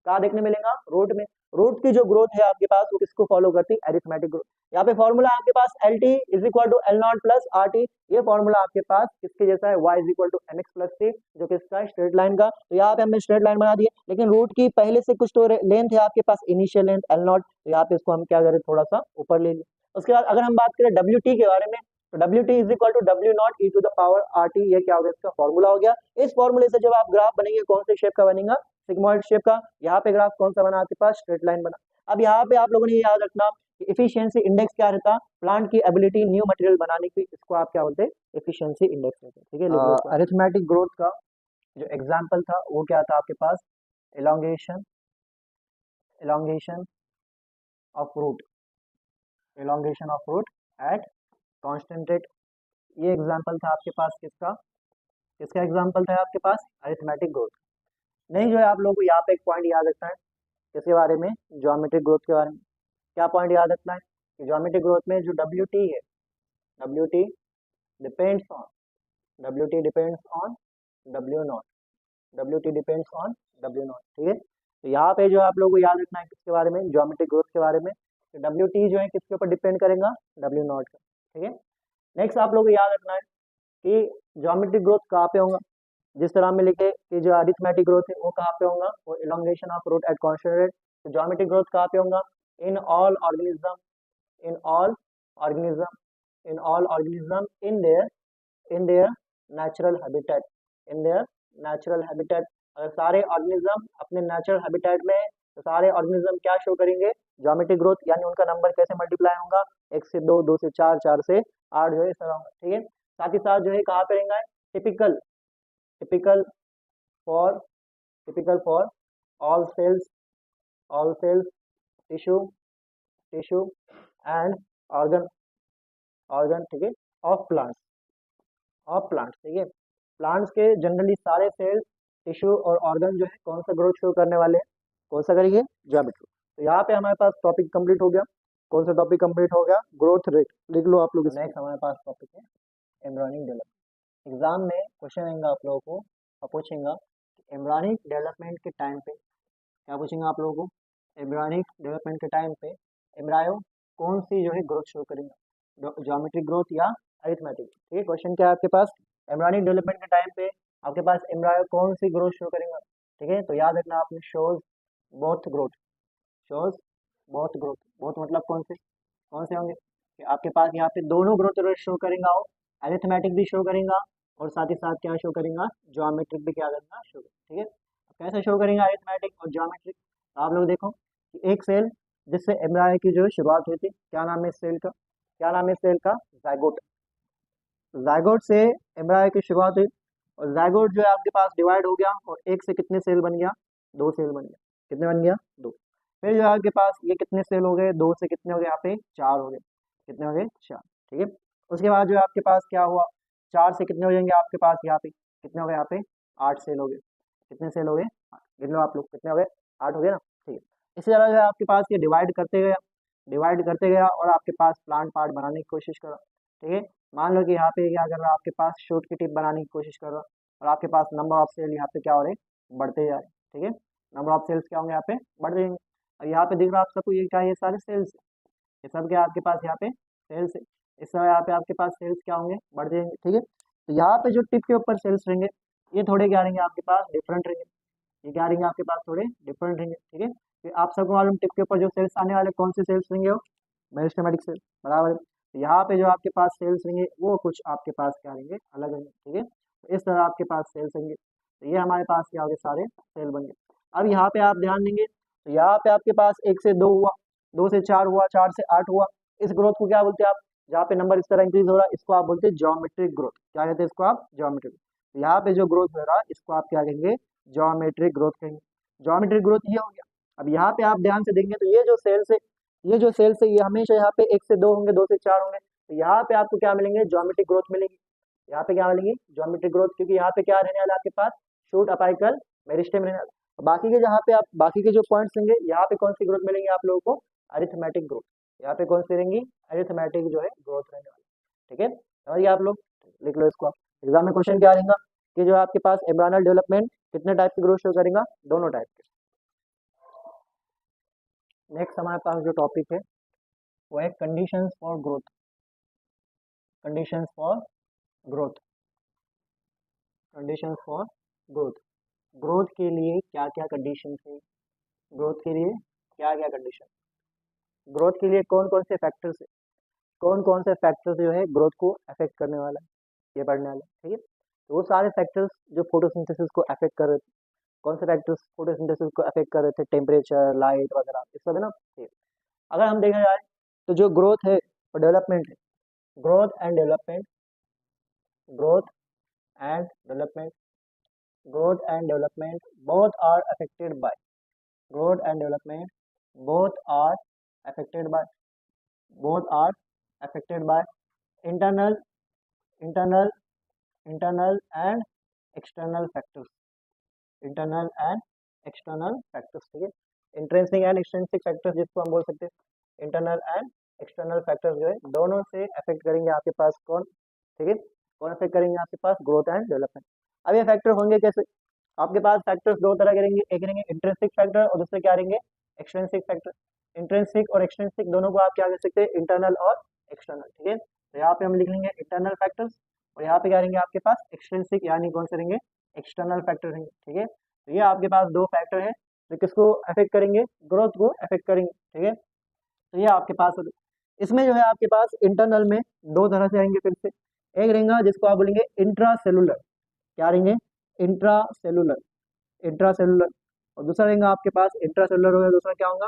कहाँ देखने मिलेगा, रूट में। रूट की जो ग्रोथ है आपके पास वो किसको फॉलो करती है, अरिथमेटिक ग्रोथ। यहाँ पे फॉर्मूला आपके पास L T is equal to L not plus R T. ये फॉर्मूला आपके पास किसके जैसा है, y is equal to M X plus T, जो किसका है, स्ट्रेट लाइन का। तो यहाँ पे हमने स्ट्रेट लाइन बना दिए, लेकिन रूट की पहले से कुछ तो लेंथ है आपके पास, इनिशियल लेंथ एल नॉट, तो यहाँ पे इसको हम क्या करें, थोड़ा सा ऊपर ले लिया। उसके बाद अगर हम बात करें डब्ल्यू टी के बारे में, तो W T is equal to W not E to the power R T. ये क्या हो गया, इसका फॉर्मूला हो गया। इस फॉर्मूले से जब आप ग्राफ बनेंगे कौन से शेप का बनेगा, सिग्मॉइड शेप का। यहाँ पे ग्राफ कौन सा बना आपके पास, स्ट्रेट लाइन बना। अब यहाँ पे आप लोगों ने ये याद रखना कि एफिशिएंसी इंडेक्स क्या रहता, प्लांट की एबिलिटी न्यू मटेरियल बनाने की, इसको आप क्या बोलते हैं, एफिशिएंसी इंडेक्स कहते हैं, ठीक है। अरिथमेटिक ग्रोथ का जो एग्जांपल था वो क्या था आपके पास, elongation, elongation of root, elongation of root at constant rate. ये एग्जांपल था आपके पास किसका, किसका एग्जांपल था आपके पास, अरिथमेटिक ग्रोथ। नहीं जो है आप लोगों को यहाँ पे एक पॉइंट याद रखना है, किसके बारे में, ज्योमेट्रिक ग्रोथ के बारे में। क्या पॉइंट याद रखना है कि ज्योमेट्रिक ग्रोथ में जो डब्ल्यू टी है, W T depends on, W T depends on W not, W T depends on W not, ठीक है। तो यहाँ पे जो आप लोगों को याद रखना है किसके बारे में, ज्योमेट्रिक ग्रोथ के बारे में, तो डब्ल्यू टी जो है किसके ऊपर डिपेंड करेगा, डब्ल्यू नॉट का, ठीक है। नेक्स्ट आप लोगों को याद रखना है कि ज्योमेट्रिक ग्रोथ कहाँ पे होगा, जिस तरह में लिखे कि जो अरिथमेटिक ग्रोथ है वो कहाँ पे होगा, वो elongation of root at constant rate. तो ज्योमेट्रिक ग्रोथ कहाँ पे होगा, in all organism, in all organism, in all organism in their natural habitat, in their natural habitat. अगर सारे ऑर्गेनिज्म अपने नेचुरल हैबिटेट में है, तो सारे ऑर्गेनिज्म क्या शो करेंगे, ज्योमेट्रिक ग्रोथ, यानी उनका नंबर कैसे मल्टीप्लाई होगा, 1 से 2, 2 से 4, 4 से 8 जो है इस तरह होगा। ठीक है, साथ ही साथ जो है कहाँ पे रहेंगे, typical typical for typical for all cells, all cells, tissue tissue and organ, organ, ठीक है, ऑफ प्लांट्स, ऑफ प्लांट्स। ठीक है, प्लांट्स के जनरली सारे सेल्स, टिश्यू और ऑर्गन जो है कौन सा ग्रोथ शो करने वाले हैं, कौन सा करेंगे, ज्योमेट्री। तो यहाँ पे हमारे पास टॉपिक कंप्लीट हो गया। कौन सा टॉपिक कंप्लीट हो गया, ग्रोथ रेट, लिख लो आप लोग। नेक्स्ट हमारे पास टॉपिक है एम्ब्रियोनिक डेवलपमेंट। एग्जाम में क्वेश्चन आएगा आप लोगों को और पूछेगा कि एम्ब्रियोनिक डेवलपमेंट के टाइम पे क्या पूछेंगे आप लोगों को, एम्ब्रियोनिक डेवलपमेंट के टाइम पे एम्ब्रायो कौन सी जो है ग्रोथ शो करेंगे, ज्योमेट्रिक ग्रोथ या अरिथमेटिक। ठीक है, क्वेश्चन क्या है आपके पास, एम्ब्रियोनिक डेवलपमेंट के टाइम पे आपके पास एम्ब्रायो कौन सी ग्रोथ शो करेंगे। ठीक है, तो याद रखना आपने, shows both growth, shows both growth, both मतलब कौन से होंगे, कि आपके पास यहाँ पे दोनों ग्रोथ रेट शो करेगा, हो अरिथमेटिक भी शो करेगा और साथ ही साथ क्या शो करेगा, ज्योमेट्रिक भी क्या करेगा, शो। ठीक है, कैसे शो करेंगे अरिथमेटिक और ज्योमेट्रिक, तो आप लोग देखो कि एक सेल जिससे एम्ब्रायो की जो शुरुआत हुई थी, क्या नाम है इस सेल का, क्या नाम है इस सेल का, जाइगोट। जाइगोट से एम्ब्रायो की शुरुआत हुई और जाइगोट जो है आपके पास डिवाइड हो गया और एक से कितने सेल बन गया, 2 सेल बन गया। कितने बन गया, 2। फिर जो है आपके पास ये कितने सेल हो गए, 2 से कितने हो गए, यहाँ पे 4 हो गए। कितने हो गए, 4। ठीक है, उसके बाद जो है आपके पास क्या हुआ, 4 से कितने हो जाएंगे आपके पास, यहाँ पे कितने हो गए, यहाँ पे 8 सेल हो गए। कितने सेल हो गए, 8। गिन लो आप लोग, कितने हो गए, 8 हो गए ना। ठीक है, इसी तरह जो है आपके पास ये डिवाइड करते गया और आपके पास प्लांट पार्ट बनाने की कोशिश करा। ठीक है, मान लो कि यहाँ पे क्या कर रहा है, आपके पास शूट की टिप बनाने की कोशिश कर रहा है और आपके पास नंबर ऑफ सेल यहाँ पे क्या हो रहे हैं, बढ़ते जा रहे हैं। ठीक है, नंबर ऑफ सेल्स क्या होंगे, यहाँ पे बढ़ जाएंगे। और यहाँ पे दिख रहा है आप सबको, ये क्या है, ये सारे सेल्स, ये सब क्या है आपके पास यहाँ पे सेल्स है। इस समय यहाँ पे आपके पास सेल्स क्या होंगे, बढ़ जाएंगे। ठीक है, तो यहाँ पे जो टिप के ऊपर सेल्स रहेंगे ये थोड़े क्या रहेंगे आपके पास, डिफरेंट रहेंगे। ये क्या रहेंगे आपके पास, थोड़े डिफरेंट रहेंगे। ठीक है, तो आप सबको मालूम टिप के ऊपर जो सेल्स आने वाले कौन से सेल्स रहेंगे, वो मेरिस्टेमेटिक सेल, बराबर है। तो यहाँ पे जो आपके पास सेल्स रहेंगे वो कुछ आपके पास क्या रहेंगे, अलग रहेंगे। ठीक है, तो इस तरह आपके पास सेल्स रहेंगे। तो ये हमारे पास क्या हो गए, सारे सेल बन गए। अब यहाँ पे आप ध्यान देंगे तो यहाँ पे आपके पास 1 से 2 हुआ, 2 से 4 हुआ, 4 से 8 हुआ। इस ग्रोथ को क्या बोलते हैं आप, जहाँ पे नंबर इस तरह इंक्रीज हो रहा है इसको आप बोलते हैं ज्योमेट्रिक ग्रोथ। क्या कहते हैं इसको आप, ज्योमेट्रिक। तो यहाँ पे जो ग्रोथ हो रहा है इसको आप क्या कहेंगे, ज्योमेट्रिक ग्रोथ कहेंगे। ज्योमेट्रिक ग्रोथ ये हो गया। अब यहाँ पे आप ध्यान से देखेंगे तो ये जो सेल्स है ये हमेशा यहाँ पे 1 से 2 होंगे, 2 से 4 होंगे। तो यहाँ पे आपको क्या मिलेंगे, ज्योमेट्रिक ग्रोथ मिलेगी। यहाँ पे क्या मिलेंगी, ज्योमेट्रिक ग्रोथ, क्योंकि यहाँ पे क्या रहने वाला है आपके पास, शूट अपाइकल मेरिस्टेम रहने वाला है। बाकी के जहाँ पे आप बाकी के जो पॉइंट्स लेंगे यहाँ पे कौन सी ग्रोथ मिलेंगी आप लोगों को, अरिथमेटिक ग्रोथ। यहाँ पे कौन सी रहेंगी, अरिथमेटिक जो है ग्रोथ रहने वाली। ठीक है, समझिए आप लोग, लिख लो इसको। एग्जाम में क्वेश्चन क्या रहेगा कि जो आपके पास एम्ब्रियोनल डेवलपमेंट कितने टाइप की ग्रोथ शो करेगा, दोनों टाइप के। नेक्स्ट हमारे पास जो टॉपिक है वो है conditions for growth, conditions for growth, conditions for growth. Growth के लिए क्या क्या कंडीशन है, ग्रोथ के लिए क्या क्या कंडीशन, ग्रोथ के लिए कौन कौन से फैक्टर्स है, कौन कौन से फैक्टर्स जो है ग्रोथ को अफेक्ट करने वाला है, ये पढ़ने वाला है। ठीक है, तो वो सारे फैक्टर्स जो फोटोसिंथेसिस को अफेक्ट कर रहे थे, कौन से फैक्टर्स फोटोसिंथेसिस को अफेक्ट कर रहे थे, टेम्परेचर, लाइट वगैरह, ये सब है ना। ठीक है, अगर हम देखा जाए तो जो ग्रोथ है और डेवलपमेंट है, growth and development, growth and development, growth and development both are affected by, growth and development both are affected by, both are affected by internal internal internal and external factors, internal and external factors। ठीक है, intrinsic and extrinsic factors जिसको हम बोल सकते हैं, internal and external factors जो है दोनों से अफेक्ट करेंगे आपके पास कौन। ठीक है, कौन अफेक्ट करेंगे आपके पास, ग्रोथ एंड डेवलपमेंट। अब ये फैक्टर होंगे कैसे, आपके पास फैक्टर्स दो तरह के रहेंगे, एक रहेंगे इंट्रिंसिक फैक्टर और दूसरे क्या रहेंगे, एक्सट्रिंसिक फैक्टर। इंट्रिंसिक और एक्सट्रिंसिक दोनों को आप क्या कह सकते हैं, इंटरनल और एक्सटर्नल। ठीक है, तो यहाँ पे हम लिख लेंगे इंटरनल फैक्टर्स और यहाँ पे क्या रहेंगे आपके पास एक्सट्रिंसिक, यानी कौन से रहेंगे, एक्सटर्नल फैक्टर रहेंगे, ठीक है। तो ये आपके पास दो फैक्टर है जो किसको अफेक्ट करेंगे, ग्रोथ को अफेक्ट करेंगे, ठीक है। तो ये आपके पास इसमें जो है आपके पास इंटरनल में दो तरह से आएंगे फिर से। एक रहेगा जिसको आप बोलेंगे इंट्रासेलुलर, क्या रहेंगे, इंट्रासेलुलर, इंट्रासेलुलर। और दूसरा रहेगा आपके पास इंट्रासेलुलर होगा, दूसरा क्या होगा,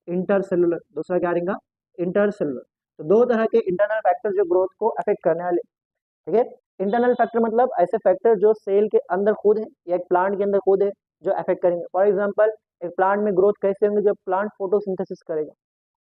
इंटरसेलुलर, दूसरा क्या रहेगा, इंटरसेलुलर। तो दो तरह के इंटरनल फैक्टर जो ग्रोथ को अफेक्ट करने वाले, ठीक है। इंटरनल फैक्टर मतलब ऐसे फैक्टर जो सेल के अंदर खुद है या एक प्लांट के अंदर खुद है जो अफेक्ट करेंगे। फॉर एग्जांपल एक प्लांट में ग्रोथ कैसे होंगे, जब प्लांट फोटोसिंथेसिस करेगा,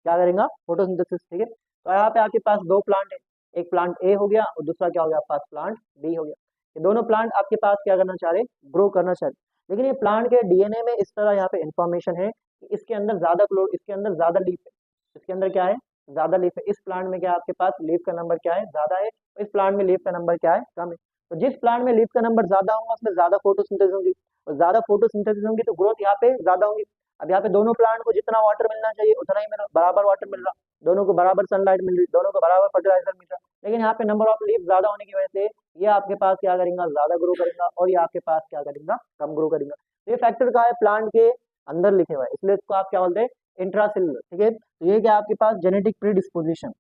क्या करेगा, फोटोसिंथेसिस, ठीक है। तो यहाँ पे आपके पास दो प्लांट है, एक प्लांट ए हो गया और दूसरा क्या हो गया आपके पास, प्लांट बी हो गया। ये दोनों प्लांट आपके पास क्या करना चाह रहे, ग्रो करना चाह रहे। लेकिन ये प्लांट के डीएनए में इस तरह यहाँ पे इंफॉर्मेशन है कि इसके अंदर ज्यादा क्लोर, इसके अंदर ज्यादा लीफ है, इसके अंदर क्या है, ज्यादा लीफ है। इस प्लांट में क्या है आपके पास, लीफ का नंबर क्या है, ज्यादा है, और इस प्लांट में लीफ का नंबर क्या है, कम है। तो जिस प्लांट में लीफ का नंबर ज्यादा होगा उसमें ज्यादा फोटोसिंथेसिस होगी, और ज्यादा फोटोसिंथेसिस होगी तो ग्रोथ यहाँ पे ज्यादा होगी। अब यहाँ पे दोनों प्लांट को जितना वाटर मिलना चाहिए उतना ही मिल रहा, बराबर वाटर मिल रहा, दोनों को बराबर सनलाइट मिल रही, दोनों को बराबर फर्टिलाइजर मिल रहा। लेकिन यहाँ पे नंबर ऑफ लीफ ज्यादा होने की वजह से ये आपके पास क्या करेगा, ज्यादा ग्रो करेगा, और ये आपके पास क्या करेगा, कम ग्रो करेगा। तो ये फैक्टर का है प्लांट के अंदर लिखे हुआ है, इसलिए इसको आप क्या बोलते हैं, इंट्रासेलुलर, ठीक है। तो ये क्या आपके पास जेनेटिक प्री डिस्पोजिशन,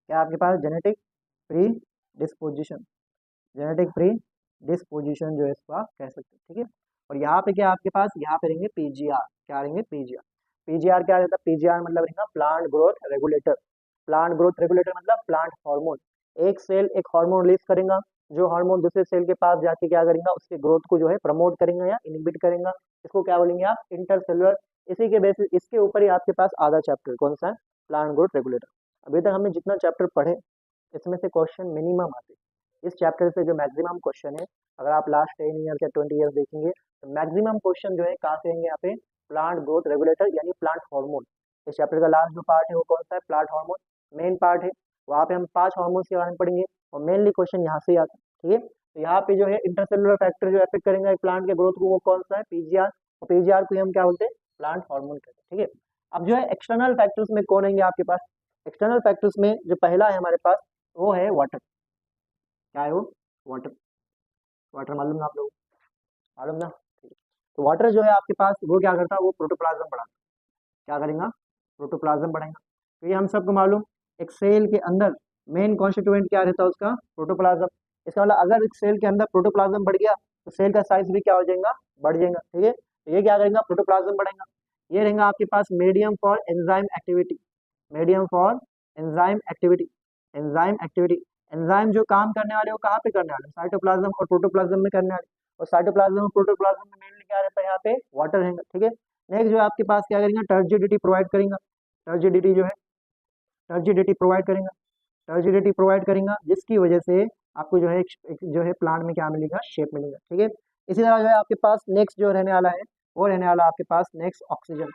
क्या आपके पास genetic predisposition, genetic predisposition जो है इसको आप कह सकते हैं, ठीक है। और यहाँ पे क्या आपके पास, यहाँ पे रहेंगे पीजीआर, क्या रहेंगे, पीजीआर। पीजीआर क्या रहता है, पीजीआर मतलब रहेगा plant growth regulator. Plant growth regulator मतलब प्लांट हार्मोन। एक सेल एक हार्मोन रिलीज करेगा, जो हार्मोन दूसरे सेल के पास जाके क्या करेगा, उसके ग्रोथ को जो है प्रमोट करेगा या इनहिबिट करेगा। इसको क्या बोलेंगे आप, इंटरसेलुलर। इसी के बेसिस, इसके ऊपर ही आपके पास आधा चैप्टर कौन सा है, प्लांट ग्रोथ रेगुलेटर। अभी तक हमने जितना चैप्टर पढ़े इसमें से क्वेश्चन मिनिमम आते हैं। इस चैप्टर से जो मैक्सिमम क्वेश्चन है, अगर आप लास्ट 10 ईयर या 20 ईयर देखेंगे तो मैक्सिमम क्वेश्चन जो है कहाँ से आएंगे, यहाँ पे प्लांट ग्रोथ रेगुलेटर यानी प्लांट हार्मोन। इस चैप्टर का लास्ट जो पार्ट है वो कौन सा है, प्लांट हार्मोन, मेन पार्ट है। वहाँ पे हम 5 हार्मोन्स के बारे में पढ़ेंगे और मेनली क्वेश्चन यहाँ से ही आता है, ठीक है। तो यहाँ पे जो है इंटरसेलुलर फैक्टर जो अफेक्ट करेंगे एक प्लांट के ग्रोथ को, वो कौन सा है, पीजीआर। और पीजीआर को हम क्या बोलते हैं, प्लांट हार्मोन कहते हैं, ठीक है। अब जो है एक्सटर्नल फैक्टर्स में कौन आएंगे आपके पास, एक्सटर्नल फैक्टर्स में जो पहला है हमारे पास वो है वाटर। क्या है वो, वाटर। वाटर मालूम ना आप लोग, मालूम ना, ठीक है। तो वाटर जो है आपके पास वो क्या करता है, वो प्रोटोप्लाज्म बढ़ाता है, क्या करेगा, प्रोटोप्लाज्म बढ़ाएगा। तो ये हम सबको मालूम, एक सेल के अंदर मेन कॉन्स्टिट्यूएंट क्या रहता है उसका, प्रोटोप्लाज्म। इसका मतलब अगर एक सेल के अंदर प्रोटोप्लाज्म बढ़ गया तो सेल का साइज भी क्या हो जाएगा, बढ़ जाएगा, ठीक है। तो ये क्या करेगा, प्रोटोप्लाज्म बढ़ेगा। ये रहेगा आपके पास medium for enzyme activity, medium for enzyme activity, enzyme activity. Enzyme जो काम करने वाले वो कहाँ पे करने वाले, साइटोप्लाज्म और प्रोटोप्लाज्म में करने वाले। और साइटोप्लाज्म और प्रोटोप्लाज्म में मेनली क्या रहता है, यहाँ पे वाटर रहेगा, ठीक है। नेक्स्ट जो है आपके पास क्या करेंगे, टर्जिडिटी प्रोवाइड करेंगे। टर्जिडिटी जो है, टर्जिडिटी प्रोवाइड करेंगे, टर्जिडिटी प्रोवाइड करेंगे, जिसकी वजह से आपको जो है जो है प्लांट में क्या मिलेगा, शेप मिलेगा, ठीक है। इसी तरह जो है आपके पास नेक्स्ट जो रहने वाला है वो रहने वाला आपके पास नेक्स्ट ऑक्सीजन।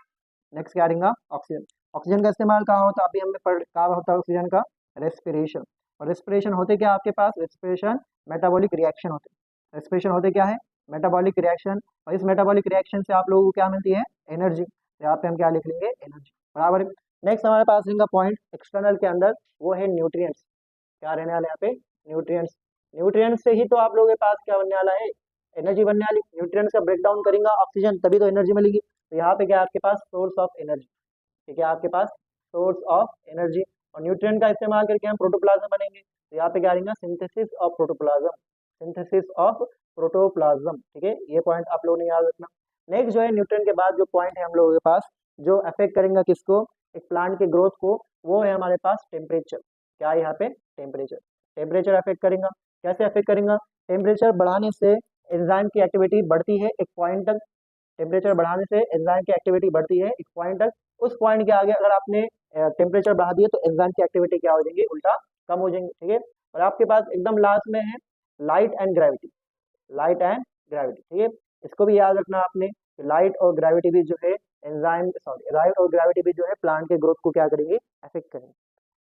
नेक्स्ट क्या रहेगा, ऑक्सीजन। ऑक्सीजन का इस्तेमाल कहाँ होता है, अभी हमने पढ़ कहाँ होता है ऑक्सीजन का, रेस्पिरेशन। और रेस्पिरेशन होते क्या आपके पास, रेस्पिरेशन मेटाबॉलिक रिएक्शन होते हैं। रेस्पिरेशन होते क्या है, मेटाबॉलिक रिएक्शन। और इस मेटाबॉलिक रिएक्शन से आप लोगों को क्या मिलती है, एनर्जी। तो यहाँ पे हम क्या लिख लेंगे, एनर्जी, बराबर। नेक्स्ट हमारे पास रहेगा पॉइंट एक्सटर्नल के अंदर, वो है न्यूट्रिएंट्स। क्या रहने वाला है यहाँ पे, न्यूट्रिएंट्स। न्यूट्रिएंट्स से ही तो आप लोगों के पास क्या बनने वाला है, एनर्जी बनने वाली। न्यूट्रिएंट्स का ब्रेक डाउन करेंगे ऑक्सीजन तभी तो एनर्जी मिलेगी। तो यहाँ पे क्या है आपके पास, सोर्स ऑफ एनर्जी, ठीक है, आपके पास सोर्स ऑफ एनर्जी। और न्यूट्रिएंट का इस्तेमाल करके हम प्रोटोप्लाज्म बनेंगे। तो यहाँ पे क्या रहेगा, synthesis of protoplasm, synthesis of protoplasm, ठीक है। ये पॉइंट आप लोगों ने याद रखना। नेक्स्ट जो है न्यूट्रिएंट के बाद जो पॉइंट है हम लोगों के पास जो अफेक्ट करेंगे किसको, एक प्लांट के ग्रोथ को, वो है हमारे पास टेम्परेचर। क्या है यहाँ पे, टेम्परेचर। टेम्परेचर अफेक्ट करेगा, कैसे अफेक्ट करेगा, टेम्परेचर बढ़ाने से एंजाइम की एक्टिविटी बढ़ती है एक पॉइंट तक। टेम्परेचर बढ़ाने से एंजाइम की एक्टिविटी बढ़ती है एक पॉइंट तक। उस पॉइंट के आगे अगर आपने टेम्परेचर बढ़ा दिया तो एंजाइम की एक्टिविटी क्या हो जाएगी, उल्टा कम हो जाएंगे, ठीक है। और आपके पास एकदम लास्ट में है light and gravity, light and gravity, ठीक है। इसको भी याद रखना आपने, लाइट और ग्रेविटी भी जो है एंजाइम, सॉरी, लाइट और ग्रेविटी भी जो है प्लांट के ग्रोथ को क्या करेंगे, अफेक्ट करेंगे।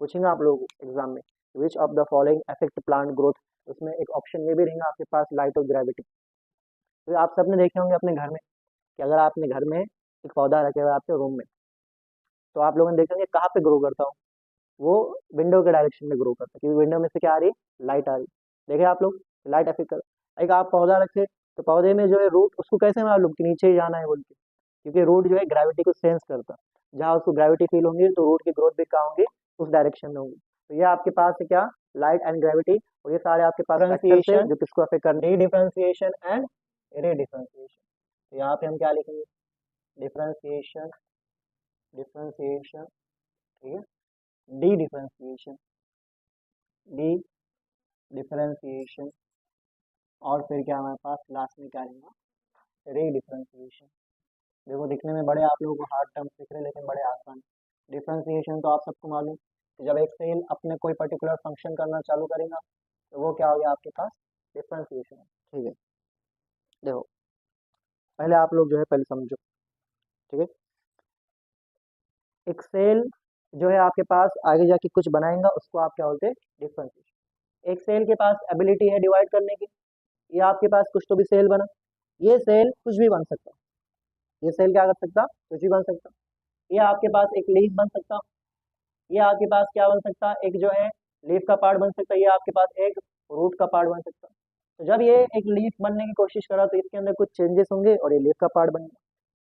पूछेंगे आप लोगों को एग्जाम में, which of the following affect plant growth. उसमें एक ऑप्शन ये भी रहेगा आपके पास, लाइट और ग्रेविटी। तो आप सबने देखे होंगे अपने घर में कि अगर आपने घर में एक पौधा रखे हुआ है आपके रूम में, तो आप लोगों ने देखेंगे कहाँ पे ग्रो करता हो, वो विंडो के डायरेक्शन में ग्रो करता है, क्योंकि विंडो में से क्या आ रही है, लाइट आ रही है। देखे आप लोग, लाइट अफेक्ट कर। एक आप पौधा रखे तो पौधे में जो है रूट, उसको कैसे मालूम कि नीचे ही जाना है बोल के, क्योंकि रूट जो है ग्रेविटी को सेंस करता है, जहाँ उसको ग्रेविटी फील होंगी तो रूट की ग्रोथ भी कहाँ होंगी, उस डायरेक्शन में होगी। तो ये आपके पास है क्या, लाइट एंड ग्रेविटी, और ये सारे आपके पास फैक्टर्स है जो किसको अफेक्ट कर, डी डिफरेंशिएशन एंड रे डिफरेंशिएशन। तो यहाँ पे हम क्या लिखेंगे, डिफरेंशिएशन, डिफरेंशिएशन, ठीक है, डी डिफरेंशिएशन, डी डिफरेंशिएशन, और फिर क्या हमारे पास लास्ट में क्या रहेगा, रे डिफरेंशिएशन। देखो दिखने में बड़े आप लोगों को हार्ड टर्म्स दिख रहे हैं, लेकिन बड़े आसान। डिफरेंशिएशन तो आप सबको मालूम कि जब एक सेल अपने कोई पर्टिकुलर फंक्शन करना चालू करेगा तो वो क्या हो गया आपके पास, डिफरेंशिएशन। ठीक है, देखो पहले आप लोग जो है पहले समझो, ठीक है। एक सेल जो है आपके पास आगे जाके कुछ बनाएगा, उसको आप क्या बोलते हैं, डिफरेंशिएशन। एक सेल के पास एबिलिटी है डिवाइड करने की, ये आपके पास कुछ तो भी सेल बना, ये सेल कुछ भी बन सकता, ये सेल क्या कर सकता, कुछ भी बन सकता। ये आपके पास एक लीफ बन सकता, ये आपके पास क्या बन सकता, एक जो है लीफ का पार्ट बन सकता है, ये आपके पास एक रूट का पार्ट बन सकता। तो जब ये एक लीफ बनने की कोशिश करा तो इसके अंदर कुछ चेंजेस होंगे और ये लीफ का पार्ट बनेगा,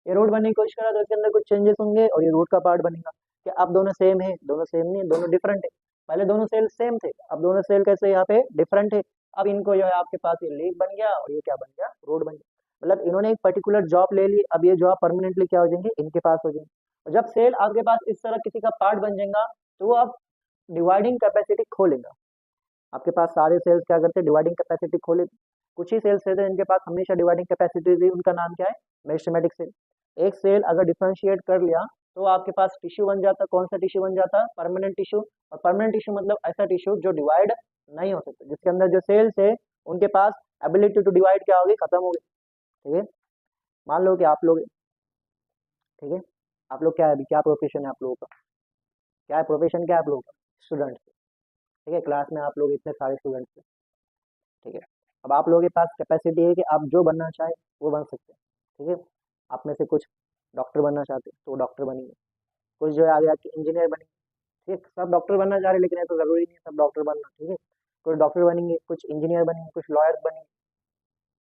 ये रूट बनने की कोशिश करा तो इसके अंदर कुछ चेंजेस होंगे और ये रूट का पार्ट बनेगा। कि अब दोनों सेम है, दोनों सेम नहीं है, दोनों डिफरेंट है। पहले दोनों सेल सेम थे, अब दोनों सेल कैसे यहाँ पे डिफरेंट है। अब इनको जो है आपके पास ये लीफ बन गया और ये क्या बन गया, रूट बन गया। मतलब इन्होंने एक पर्टिकुलर जॉब ले ली, अब ये जॉब परमानेंटली क्या हो जाएंगे, इनके पास हो जाएंगे। और जब सेल आपके पास इस तरह किसी का पार्ट बन जाएगा तो वो अब डिवाइडिंग कैपेसिटी खोलेगा। आपके पास सारे सेल्स क्या करते हैं, डिवाइडिंग कैपेसिटी खोले। कुछ ही सेल्स रहते हैं इनके पास हमेशा डिवाइडिंग कैपेसिटी थी, उनका नाम क्या है, मेरिस्टेमेटिक सेल। एक सेल अगर डिफरेंशिएट कर लिया तो आपके पास टिश्यू बन जाता, कौन सा टिश्यू बन जाता, परमानेंट टिश्यू। और परमानेंट टिश्यू मतलब ऐसा टिश्यू जो डिवाइड नहीं हो सकता, जिसके अंदर जो सेल्स है उनके पास एबिलिटी टू डिवाइड क्या होगी, खत्म हो गई। ठीक है, मान लो कि आप लोग, ठीक है, आप लोग क्या है अभी, क्या प्रोफेशन है आप लोगों का, क्या है प्रोफेशन, क्या है आप लोगों का, स्टूडेंट। ठीक है, क्लास में आप लोग इतने सारे स्टूडेंट्स हैं, ठीक है। अब आप लोगों के पास कैपेसिटी है कि आप जो बनना चाहे वो बन सकते हैं। ठीक है, आप में से कुछ डॉक्टर बनना चाहते हैं तो डॉक्टर बनेंगे, कुछ जो है आगे आके इंजीनियर बनेंगे। ठीक है, सब डॉक्टर बनना चाह रहे हैं, लेकिन ये तो ज़रूरी नहीं है सब डॉक्टर बनना। ठीक है, कुछ डॉक्टर बनेंगे, कुछ इंजीनियर बनेंगे, कुछ लॉयर्स बनेंगे,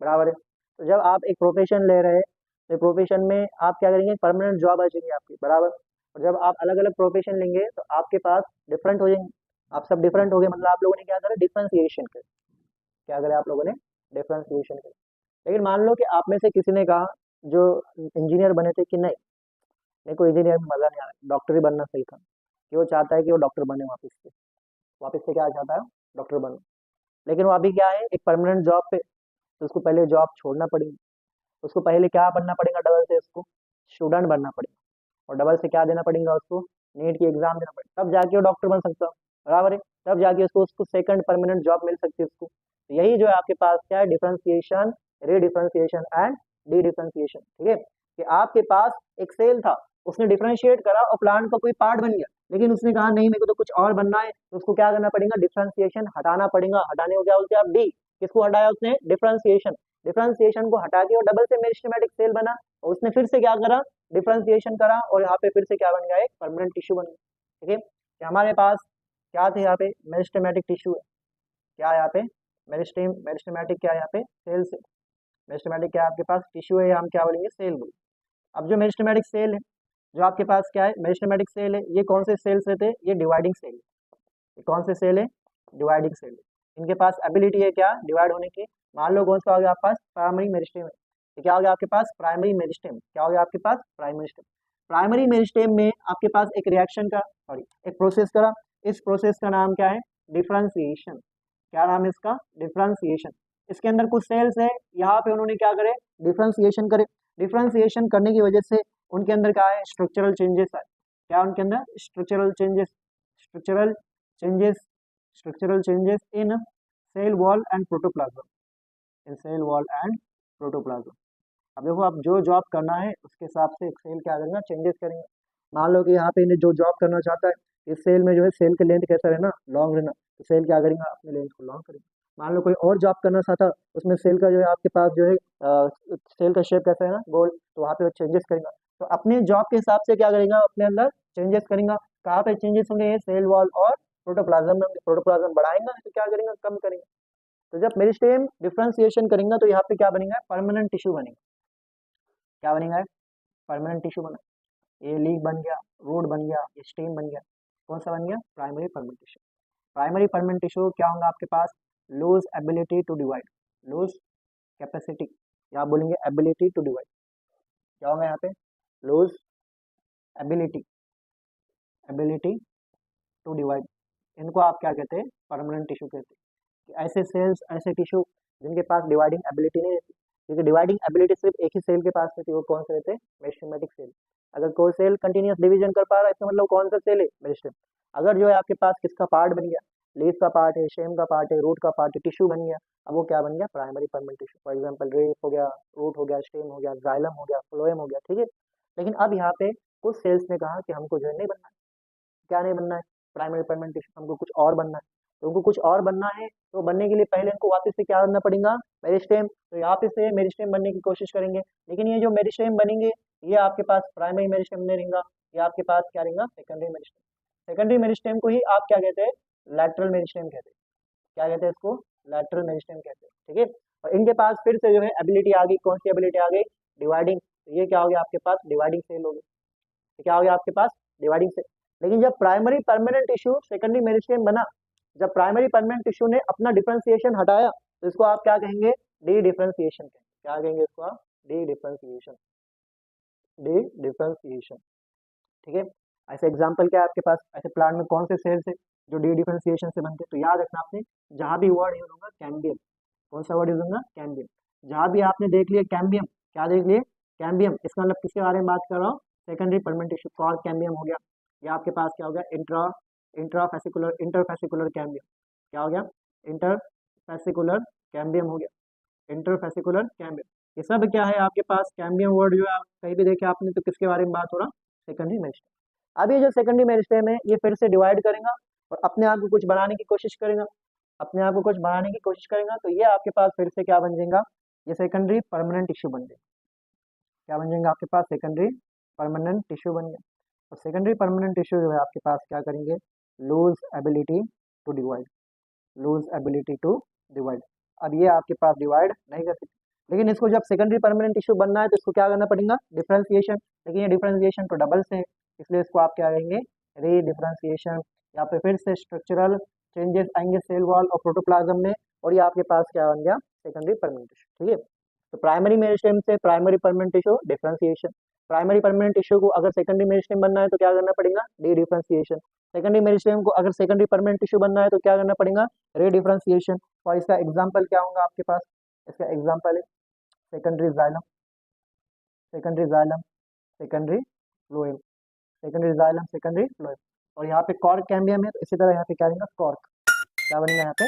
बराबर है। तो जब आप एक प्रोफेशन ले रहे हैं तो प्रोफेशन में आप क्या करेंगे, परमानेंट जॉब आ जाएगी आपकी, बराबर। और जब आप अलग अलग प्रोफेशन लेंगे तो आपके पास डिफरेंट हो जाएंगे, आप सब डिफरेंट हो गए, मतलब आप लोगों ने क्या करा, डिफ्रेंसिएशन कर, क्या करें आप लोगों ने, डिफ्रेंसिएशन करें। लेकिन मान लो कि आप में से किसी ने कहा, जो इंजीनियर बने थे, कि नहीं मेरे को इंजीनियर में मज़ा नहीं आ रहा, डॉक्टर ही बनना सही था, कि वो चाहता है कि वो डॉक्टर बने वापस से क्या चाहता है, डॉक्टर बने। लेकिन वो अभी क्या है, एक परमानेंट जॉब पे, तो उसको पहले जॉब छोड़ना पड़ेगी, उसको पहले क्या बनना पड़ेगा, डबल से उसको स्टूडेंट बनना पड़ेगा, और डबल से क्या देना पड़ेगा उसको, नीट की एग्जाम देना पड़ेगा, तब जाके वो डॉक्टर बन सकता है, बराबर है। तब जाके उसको उसको सेकंड परमानेंट जॉब मिल सकती है उसको। तो यही जो है आपके पास क्या है, डिफरेंशिएशन, रीडिफरेंशिएशन एंड डी डिफरेंशिएशन। ठीक है, कि आपके पास एक सेल था, उसने डिफरेंशिएट करा और प्लांट का कोई पार्ट बन गया, लेकिन उसने कहा नहीं मेरे को तो कुछ और बनना है, तो उसको क्या करना पड़ेगा, डिफरेंशिएशन हटाना पड़ेगा। हटाने को क्या बोलते हैं आप, डी। किसको हटाया उसने, डिफरेंशिएशन। डिफरेंशिएशन को हटा के और डबल से मेरिस्टेमेटिक सेल बना, और उसने फिर से क्या करा, डिफरेंशिएशन करा, और यहाँ पे फिर से क्या बन गया, एक परमानेंट टिश्यू बन गया। ठीक है, कि हमारे पास क्या थे, यहाँ पे मेरिस्टेमेटिक टिश्यू है, क्या है यहाँ पे, मेरिस्टेमेटिक क्या है यहाँ पे, सेल्स है। मेरिस्टेमेटिक क्या है आपके पास, टिश्यू है, हम क्या बोलेंगे, सेल बोलेंगे। अब जो मेरिस्टेमेटिक सेल है, जो आपके पास क्या है, मेरिस्टेमेटिक सेल है, ये कौन से सेल्स रहते हैं, ये डिवाइडिंग सेल है। ये कौन से सेल है, डिवाइडिंग सेल है। इनके पास एबिलिटी है क्या, डिवाइड होने की। मान लो कौन सा हो गया आपके पास, प्राइमरी मेरिस्टेम है। ये क्या हो गया आपके पास, प्राइमरी मेरिस्टेम। क्या हो गया आपके पास, प्राइमरी मेरिस्टेम। प्राइमरी मेरिस्टेम में आपके पास एक रिएक्शन का, सॉरी एक प्रोसेस करा, इस प्रोसेस का नाम क्या है, डिफरेंशिएशन। क्या नाम है इसका, डिफरेंशिएशन। इसके अंदर कुछ सेल्स है, यहाँ पे उन्होंने क्या करे, डिफरेंशिएशन करे। डिफरेंशिएशन करने की वजह से उनके अंदर क्या है, स्ट्रक्चरल चेंजेस आए। क्या उनके अंदर, structural changes, structural changes, structural changes in cell wall and protoplasm, in cell wall and protoplasm. अब देखो आप जो जॉब करना है उसके हिसाब से एक सेल क्या करेंगे, चेंजेस करेंगे। मान लो कि यहाँ पे इन्हें जो जॉब करना चाहता है, इस सेल में जो है सेल के लेंथ कैसा रहना, लॉन्ग रहना, तो सेल क्या करेंगे, अपने लेंथ को लॉन्ग करेंगे। मान लो कोई और जॉब करना चाहता, उसमें सेल का जो है आपके पास जो है सेल का शेप कैसा है ना, गोल, तो वहाँ पे वो चेंजेस करेगा। तो अपने जॉब के हिसाब से क्या करेगा, अपने अंदर चेंजेस करेगा। कहाँ पे चेंजेस होंगे, ये सेल वॉल और प्रोटोप्लाज्म में। प्रोटोप्लाज्म बढ़ाएंगे तो क्या करेंगे, कम करेंगे। तो जब मेरिस्टेम डिफरेंशिएशन करेंगे तो यहाँ पे क्या बनेगा, परमानेंट टिश्यू बनेगा। क्या बनेगा, परमानेंट टिश्यू बना, ये लीफ बन गया, रूट बन गया, ये स्टेम बन गया, कौन सा बन गया, primary permanent tissue. Primary permanent tissue क्या होगा आपके पास, lose ability to divide, lose capacity, या आप बोलेंगे एबिलिटी टू डिवाइड, क्या होगा यहाँ पे, lose ability, ability to divide, इनको आप क्या कहते हैं, परमानेंट टिश्यू कहते हैं। कि ऐसे सेल्स, ऐसे टिश्यू जिनके पास डिवाइडिंग एबिलिटी नहीं रहती, क्योंकि डिवाइडिंग एबिलिटी सिर्फ एक ही सेल के पास रहती है, वो कौन से रहते हैं, मेरिस्टेमेटिक सेल। अगर कोई सेल कंटिन्यूस डिवीजन कर पा रहा है इसका मतलब कौन सा सेल है, मेरिस्टेम। अगर जो है आपके पास किसका पार्ट बन गया, लीफ का पार्ट है, स्टेम का पार्ट है, रूट का पार्ट है, टिश्यू बन गया, अब वो क्या बन गया, primary permanent tissue. For example leaf हो गया, रूट हो गया, स्टेम हो गया, जाइलम हो गया, फ्लोएम हो गया, ठीक है। लेकिन अब यहाँ पे कुछ सेल्स ने कहा कि हमको जो है नहीं बनना है, क्या नहीं बनना है, प्राइमरी परमानेंट टिश्यू, हमको कुछ और बनना है। तो उनको कुछ और बनना है, तो बनने के लिए पहले इनको वापस से क्या करना पड़ेगा, मेरिस्टेम। तो यहाँ पे से मेरिस्टेम बनने की कोशिश करेंगे, लेकिन ये जो मेरिस्टेम बनेंगे ये आपके पास प्राइमरी मेरिस्टेम नहीं रहेगा, ये आपके पास क्या रहेगा, सेकेंडरी मेरिस्टेम। सेकेंडरी मेरिस्टेम को ही आप क्या कहते हैं, लैटरल मेरिस्टेम कहते हैं। क्या कहते हैं इसको, लैटरल मेरिस्टेम कहते हैं, ठीक है। और इनके पास फिर से जो है एबिलिटी आ गई, कौन सी एबिलिटी आ गई, डिवाइडिंग। तो ये क्या हो गया आपके पास, डिवाइडिंग सेल हो गई, तो क्या हो गया आपके पास, डिवाइडिंग सेल। लेकिन जब primary permanent tissue secondary meristem बना, जब प्राइमरी परमानेंट टिश्यू ने अपना डिफरेंशिएशन हटाया, तो इसको आप क्या कहेंगे, डी डिफरेंशिएशन कहेंगे। क्या कहेंगे इसको आप, डी डिफरेंशिएशन, डी डिफरेंशिएशन, ठीक है। ऐसे एग्जांपल क्या है आपके पास, ऐसे प्लांट में कौन से सेल्स है जो डी डिफरेंशिएशन से बनते हैं, तो याद रखना आपने, जहां भी वर्ड यूज होगा कैम्बियम, कौन सा वर्ड यूज होगा, कैम्बियम। जहां भी आपने देख लिया कैम्बियम, क्या देख लिए, कैम्बियम, इसका मतलब किसके बारे में बात कर रहा हूँ, secondary permanent tissue, cork cambium हो गया, या आपके पास क्या हो गया, इंट्राफेसिकुलर, इंटरफेसिकुलर कैम्बियम, क्या हो गया, इंटरफेसिकुलर कैम्बियम हो गया, इंटरफेसिकुलर कैम्बियम। ये सब क्या है आपके पास, कैम्बियम वर्ड जो है आप कहीं भी देखे आपने तो किसके बारे में बात हो रहा, सेकेंडरी मेरिस्टेम। अब ये जो सेकेंडरी मेरिस्टेम है ये फिर से डिवाइड करेगा और अपने आप को कुछ बनाने की कोशिश करेगा, अपने आप को कुछ बनाने की कोशिश करेगा, तो ये आपके पास फिर से क्या बन जाएगा, ये सेकेंडरी परमानेंट टिश्यू बन जाएगा। क्या बन जाएगा आपके पास, सेकेंडरी परमानेंट टिश्यू बन गया। और सेकेंडरी परमानेंट टिश्यू जो है आपके पास क्या करेंगे, lose ability to divide, lose ability to divide. अब ये आपके पास डिवाइड नहीं कर सकते, लेकिन इसको जब सेकेंडरी परमानेंट टिश्यू बनना है तो इसको क्या करना पड़ेगा, डिफरेंशिएशन। लेकिन ये डिफरेंशिएशन तो डबल से है, इसलिए इसको आप क्या कहेंगे, री डिफरेंशिएशन। यहाँ पे फिर से स्ट्रक्चरल चेंजेस आएंगे सेल वॉल और प्रोटोप्लाज्म में, और ये आपके पास क्या बन गया, सेकेंडरी परमानेंट टिश्यू, ठीक है। तो प्राइमरी मेरिस्टेम से primary permanent tissue differentiation, primary permanent tissue को अगर सेकेंडरी मेरिस्टेम बनना है तो क्या करना पड़ेगा, डी डिफरेंशिएशन। सेकेंडरी मेरिस्टेम को अगर सेकेंडरी परमानेंट टिश्यू बनना है तो क्या करना पड़ेगा, रे डिफरेंशिएशन। और इसका एग्जाम्पल क्या होगा आपके पास, इसका एग्जाम्पल है secondary xylem, secondary xylem, secondary phloem, secondary xylem, secondary phloem. और यहाँ पे कॉर्क कैम्बियम है, तो इसी तरह यहाँ पे क्या बनेगा, कॉर्क, क्या बनेगा यहाँ पे,